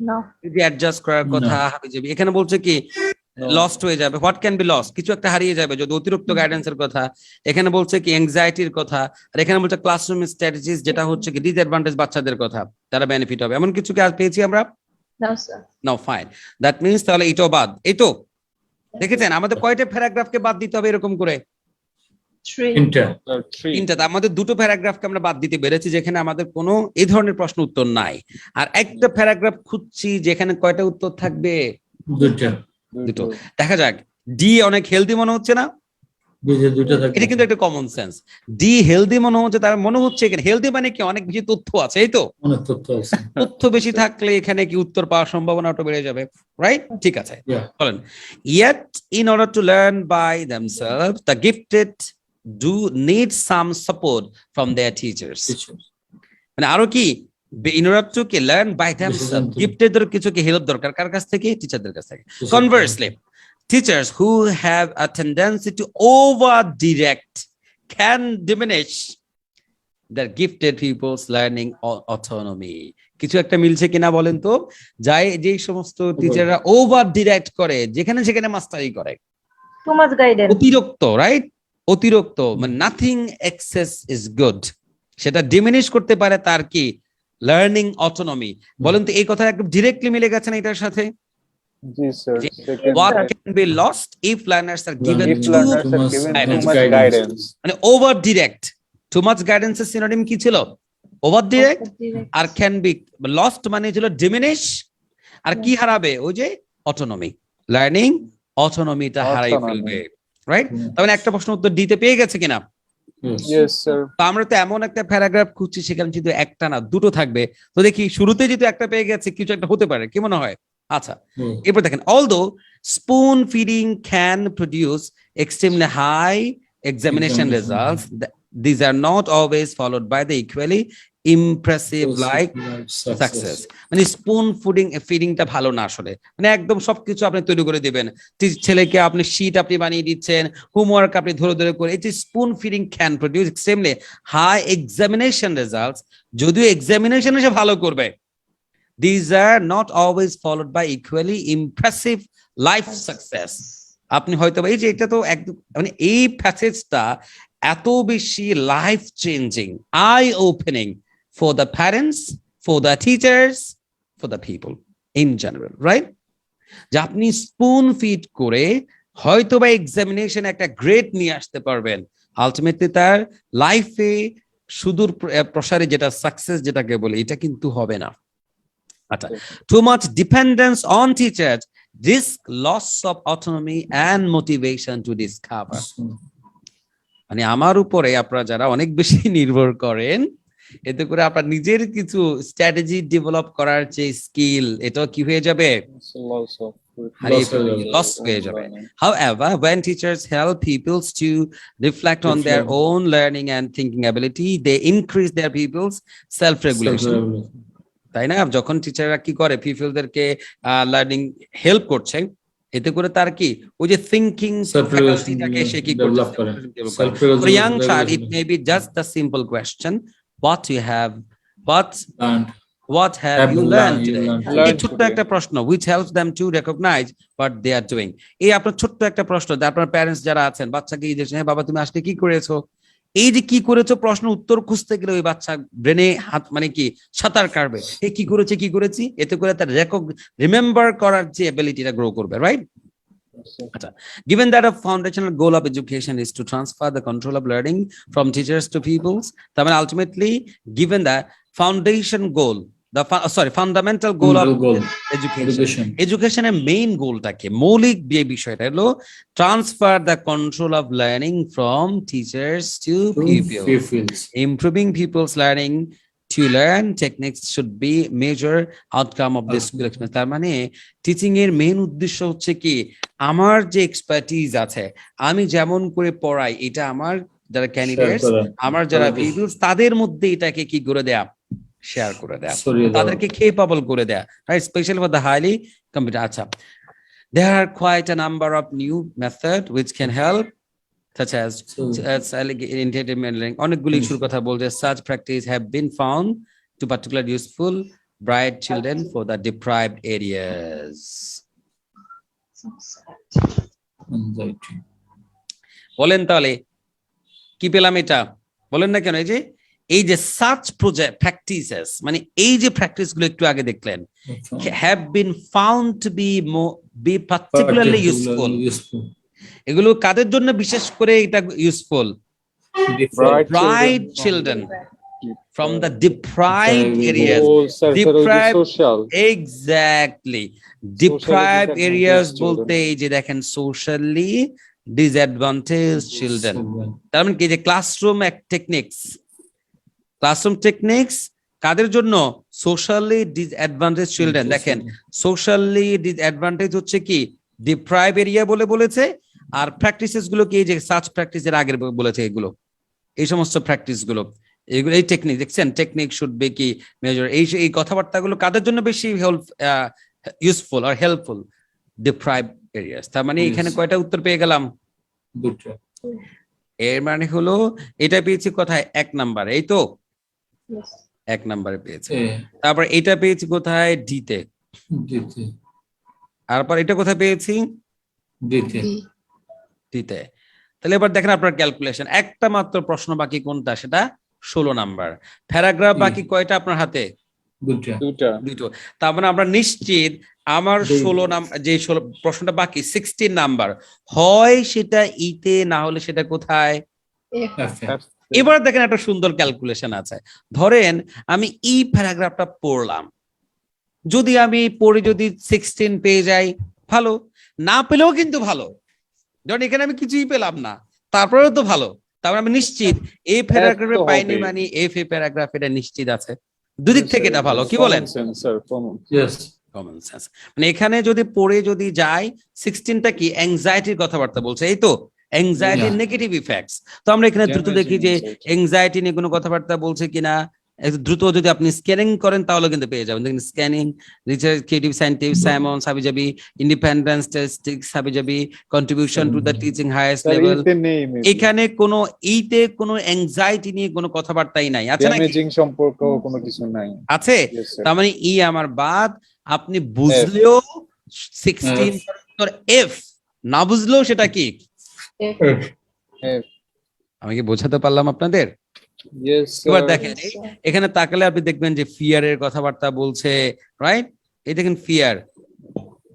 না যদি অ্যাডজাস্ট করার কথা হাবিজাবি? এখানে বলছে কি লস্ট হয়ে যাবে, হোয়াট ক্যান বি লস্ট, কিছু একটা হারিয়ে যাবে যদি অতিরিক্ত গাইডেন্সের কথা। এখানে বলছে কি অ্যাংজাইটির কথা, আর এখানে বলছে ক্লাসরুম স্ট্র্যাটেজিস, যেটা হচ্ছে কি ডিসঅ্যাডভান্টেজ বাচ্চাদের কথা, তারা বেনিফিট হবে, এমন কিছু কি আজ পেয়েছি আমরা? না sir. Now fine, that means তাহলে এটাও বাদ, এই তো? দেখেছেন আমাদের কয়টা প্যারাগ্রাফকে বাদ দিতে হবে এরকম করে? তিনটা। আমাদের দুটো প্যারাগ্রাফকে আমরা বাদ দিতে পেরেছি যেখানে আমাদের কোনো এই ধরনের প্রশ্ন উত্তর নাই, আর একটা প্যারাগ্রাফ খুঁজছি যেখানে কয়টা উত্তর থাকবে? দুটো। দেখা যাক, ডি অনেক হেলদি মনে হচ্ছে না? এটা কিন্তু একটা কমন সেন্স। ডি হেলদি মনে হচ্ছে, তার মনে হচ্ছে এখানে হেলদি মানে কি অনেক বেশি তথ্য আছে, এই তো? তথ্য বেশি থাকলে এখানে কি উত্তর পাওয়ার সম্ভাবনাটা বেড়ে যাবে, রাইট? ঠিক আছে, বলেন। Yet in order to learn by themselves the gifted do need some support from their teachers. মানে আরো কি in order to learn by themselves gifted দের কিছু কি হেল্প দরকার, কার কাছ থেকে? টিচারদের কাছ থেকে। Conversely, teachers who have a tendency to over direct can diminish their gifted people's learning autonomy. কিছু একটা মিলছে কিনা বলেন তো? যে সমস্ত টিচাররা ওভার ডিরেক্ট করে, যেখানে সেখানে মাস্টারি করে, টু মাচ গাইডেন্স, অতিরিক্ত, রাইট? অতিরিক্ত মানে নাথিং এক্সেস ইজ গুড, সেটা ডিমিনিশ করতে পারে তার কি লার্নিং অটোনমি। বলেন তো এই কথা একদম ডিরেক্টলি মিলে গেছে না এটার সাথে? জি sir. What can be lost if learners are given too much guidance? মানে ওভার ডিরেক্ট, টু মাচ গাইডেন্সের সিনোনিম কি ছিল? Over direct. আর ক্যান বি লস্ট মানে ছিল ডিমিনিশ, আর কি হারাবে? ওই যে অটোনমি। লার্নিং অটোনমিটা হারাই Autonomy. ফেলবে, রাইট? হুম। তার মানে একটা প্রশ্ন উত্তর দিতে পেয়ে গেছে কিনা? Yes. Yes, sir. তো আমরা তো এমন একটা প্যারাগ্রাফ খুঁজছি সেখানে যদি একটা না দুটো থাকবে, তো দেখি শুরুতে যদি একটা পেয়ে গেছে কিছু একটা হতে পারে, কি মনে হয়? আচ্ছা, হুম। এরপর দেখেন, although spoon feeding can produce extremely high examination results, these are not always followed by the equally impressive like success. মানে স্পুন ফিডিংটা ভালো না আসলে, মানে একদম সবকিছু আপনি তৈরি করে দিবেন, ছেলেকে আপনি শীট আপনি বানিয়ে দিচ্ছেন, হোমওয়ার্ক আপনি ধরে ধরে করে, এই যে spoon feeding can produce extremely high examination results, যদিও এক্সামিনেশন এসে ভালো করবে, these are not always followed by equally impressive life success। আপনি হয়তো এই যে এটা তো একদম মানে এই প্যাসেজটা এত বেশি life changing, I opening for the parents, for the teachers, for the people in general, right? যে আপনি স্পুন ফিড করে হয়তো বা এক্সামিনেশন একটা গ্রেড নিয়ে আসতে পারবেন, আলটিমেটলি তার লাইফে সুদূর প্রসারে যেটা সাকসেস যেটাকে বলে এটা কিন্তু হবে না। আচ্ছা, too much dependence on teachers risk loss of autonomy and motivation to discover। মানে আমার উপরে আপনারা যারা অনেক বেশি নির্ভর করেন, এতে করে আপনার নিজের কিছু স্ট্র্যাটেজি ডেভেলপ করার যে স্কিল, এটাও কি হয়ে যাবে? হারিয়ে ফেলবে, লস হয়ে যাবে। However, when teachers help pupils to reflect on their own learning and thinking ability, they increase their pupils self-regulation। তাই না? যখন টিচাররা কি করে পিপলদেরকে লার্নিং হেল্প করছে, এতে করে তার কি ওই যে থিংকিং ফ্যাকাল্টিটাকে সে কি করছে? For a young child, it may be just the simple question, what have you learned today? এই ছোট্ট একটা প্রশ্ন which helps them to recognize what they are doing। এই আপনার ছোট্ট একটা প্রশ্ন, আপনার প্যারেন্টস যারা আছেন বাচ্চাকে এই যে, হ্যাঁ বাবা তুমি আজকে কি করেছো, এই যে কি করেছো প্রশ্ন উত্তর খুঁজতে গেলে ওই বাচ্চা ব্রেনে হাত মানে কি সাঁতার কাটবে, এই কি করেছে কি করেছি, এতে করে তার রিমেম্বার করার যে এবিলিটিটা গ্রো করবে, রাইট? আচ্ছা, given that a foundational goal of education is to transfer the control of learning from teachers to pupils, তার মানে ultimately given that foundation goal, fundamental goal of educationের মেইন গোলটা কি, মৌলিক যে বিষয়টা হলো transfer the control of learning from teachers to peoples, improving people's learning to learn techniques should be major outcome of this school experience। তার মানে teaching এর মেইন উদ্দেশ্য হচ্ছে কি, আমার যে এক্সপার্টিজ আছে আমি যেমন করে পড়াই, এটা আমার যারা ক্যান্ডিডেটস, আমার যারা পিপলস, তাদের মধ্যে এটাকে কি করে দেয়া, শেয়ার করে দেয়া, তাদেরকে কেপেবল করে দেয়া, right? Specially for the highly computer. আচ্ছা, there are quite a number of new method which can help, such as integrated learning, অনেকগুলি ইস্যুর কথা বলছে, such practice have been found to particularly useful bright children for the deprived areas। বলেন তাহলে কি পেলাম এটা, বলেন না কেন? এই যে such project practices, মানে এই যে প্র্যাকটিস গুলো একটু আগে দেখলেন, have been found to be particularly useful। এগুলো কাদের জন্য বিশেষ করে এটা useful? Bright children from the deprived areas, exactly, deprived areas বলতে এই যে দেখেন socially disadvantaged children। তার মানে কি যে ক্লাসরুম টেকনিক্স কাদের জন্য? Socially disadvantage children. দেখেন সোশ্যালি ডিসঅ্যাডভান্টেজ হচ্ছে কি ডিপ্রাইভ এরিয়া বলেছে, আর প্র্যাকটিসেস গুলো কি যে সাচ প্র্যাকটিসের আগে বলেছে, এগুলো এই সমস্ত প্র্যাকটিস গুলো, এগুলো এই টেকনিক দেখছেন, টেকনিক শুড বি কি মেজর, এই কথাবার্তা গুলো কাদের জন্য বেশি ইউজফুল আর হেল্পফুল? Deprive areas. তার মানে এখানে কয়টা উত্তর পেয়ে গেলাম? দুটো। এর মানে হলো এটা পেয়েছি কোথায়? 1 নাম্বার, এই তো 1 নাম্বারে পেয়েছি। তারপর এটা পেয়েছি কোথায়? ডিতে। তারপর এটা কোথায় পেয়েছি? ডিতে। তাহলে এবার দেখেন আপনার ক্যালকুলেশন, একটা মাত্র প্রশ্ন বাকি, কোনটা? সেটা 16 নাম্বার। প্যারাগ্রাফ বাকি কয়টা আপনার হাতে? দুটো। তার মানে আমরা নিশ্চিত আমার 16 নাম্বার যে প্রশ্নটা বাকি 16 নাম্বার হয় সেটা ইতে, না হলে সেটা কোথায়? এবার দেখেন একটা সুন্দর ক্যালকুলেশন আছে। ধরেন আমি এই প্যারাগ্রাফটা পড়লাম, যদি আমি পড়ে যদি 16 পেয়ে যাই ভালো, না পেলেও কিন্তু ভালো। ধরুন এখানে আমি কিছুই পেলাম না, তারপরেও তো ভালো, তারপরে আমি নিশ্চিত এই প্যারাগ্রাফে তো পাইনি হবে। মানে এফ এ প্যারাগ্রাফ এটা নিশ্চিত আছে। দুদিক থেকে এটা ভালো, কি বলেন? Yes common sense. মানে এখানে যদি পড়ে যদি যায় 16টা কি অ্যাংজাইটির কথাবার্তা বলছে, এই তো অ্যাংজাইটির Yeah. Negative effects. তো আমরা এখানে দ্রুত দেখি যে অ্যাংজাইটি নিয়ে কোনো কথাবার্তা বলছে কিনা। একটু দ্রুত যদি আপনি স্ক্যানিং করেন তাহলে কিন্তু পেয়ে যাবেন। দেখুন scanning, research, creative scientific, Simon, হাবিজাবি, ইন্ডিপেন্ডেন্স, স্ট্যাটিস্টিক্স, হাবিজাবি, contribution to the teaching highest level. এখানে কোনো এইতে কোনো অ্যাংজাইটি নিয়ে কোনো কথাবার্তাই নাই, আছে নাকি? ড্যামেজিং সম্পর্ক কোনো কিছু নাই। আছে। Yes, sir. তার মানে ই আমার বাদ, আপনি বুঝলেও 16 এফ, না বুঝলেও সেটা কি? আমি কি বোঝাতে পারলাম আপনাদের? Yes, এবার sir. দেখেন এখানে তাকালে আপনি দেখবেন যে ফিয়ারের কথাবার্তা বলছে, রাইট? এই দেখেন ফিয়ার,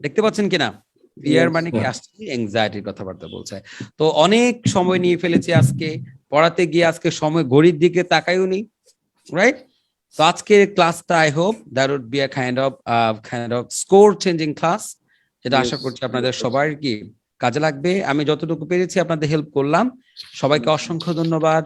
দেখতে পাচ্ছেন কিনা? ফিয়ার Yes, মানে কি আসছে, অ্যাংজাইটির কথাবার্তা বলছে। তো অনেক সময় নিয়ে ফেলেছি আজকে পড়াতে গিয়ে, আজকে সময় ঘড়ির দিকে তাকাইও নি, রাইট? তো আজকের ক্লাসটা I hope that would be a kind of score changing class, যেটা আশা Yes, করছি আপনাদের yes. সবার কি কাজে লাগবে। আমি যতটুকু পেরেছি আপনাদের হেল্প করলাম। সবাইকে অসংখ্য ধন্যবাদ।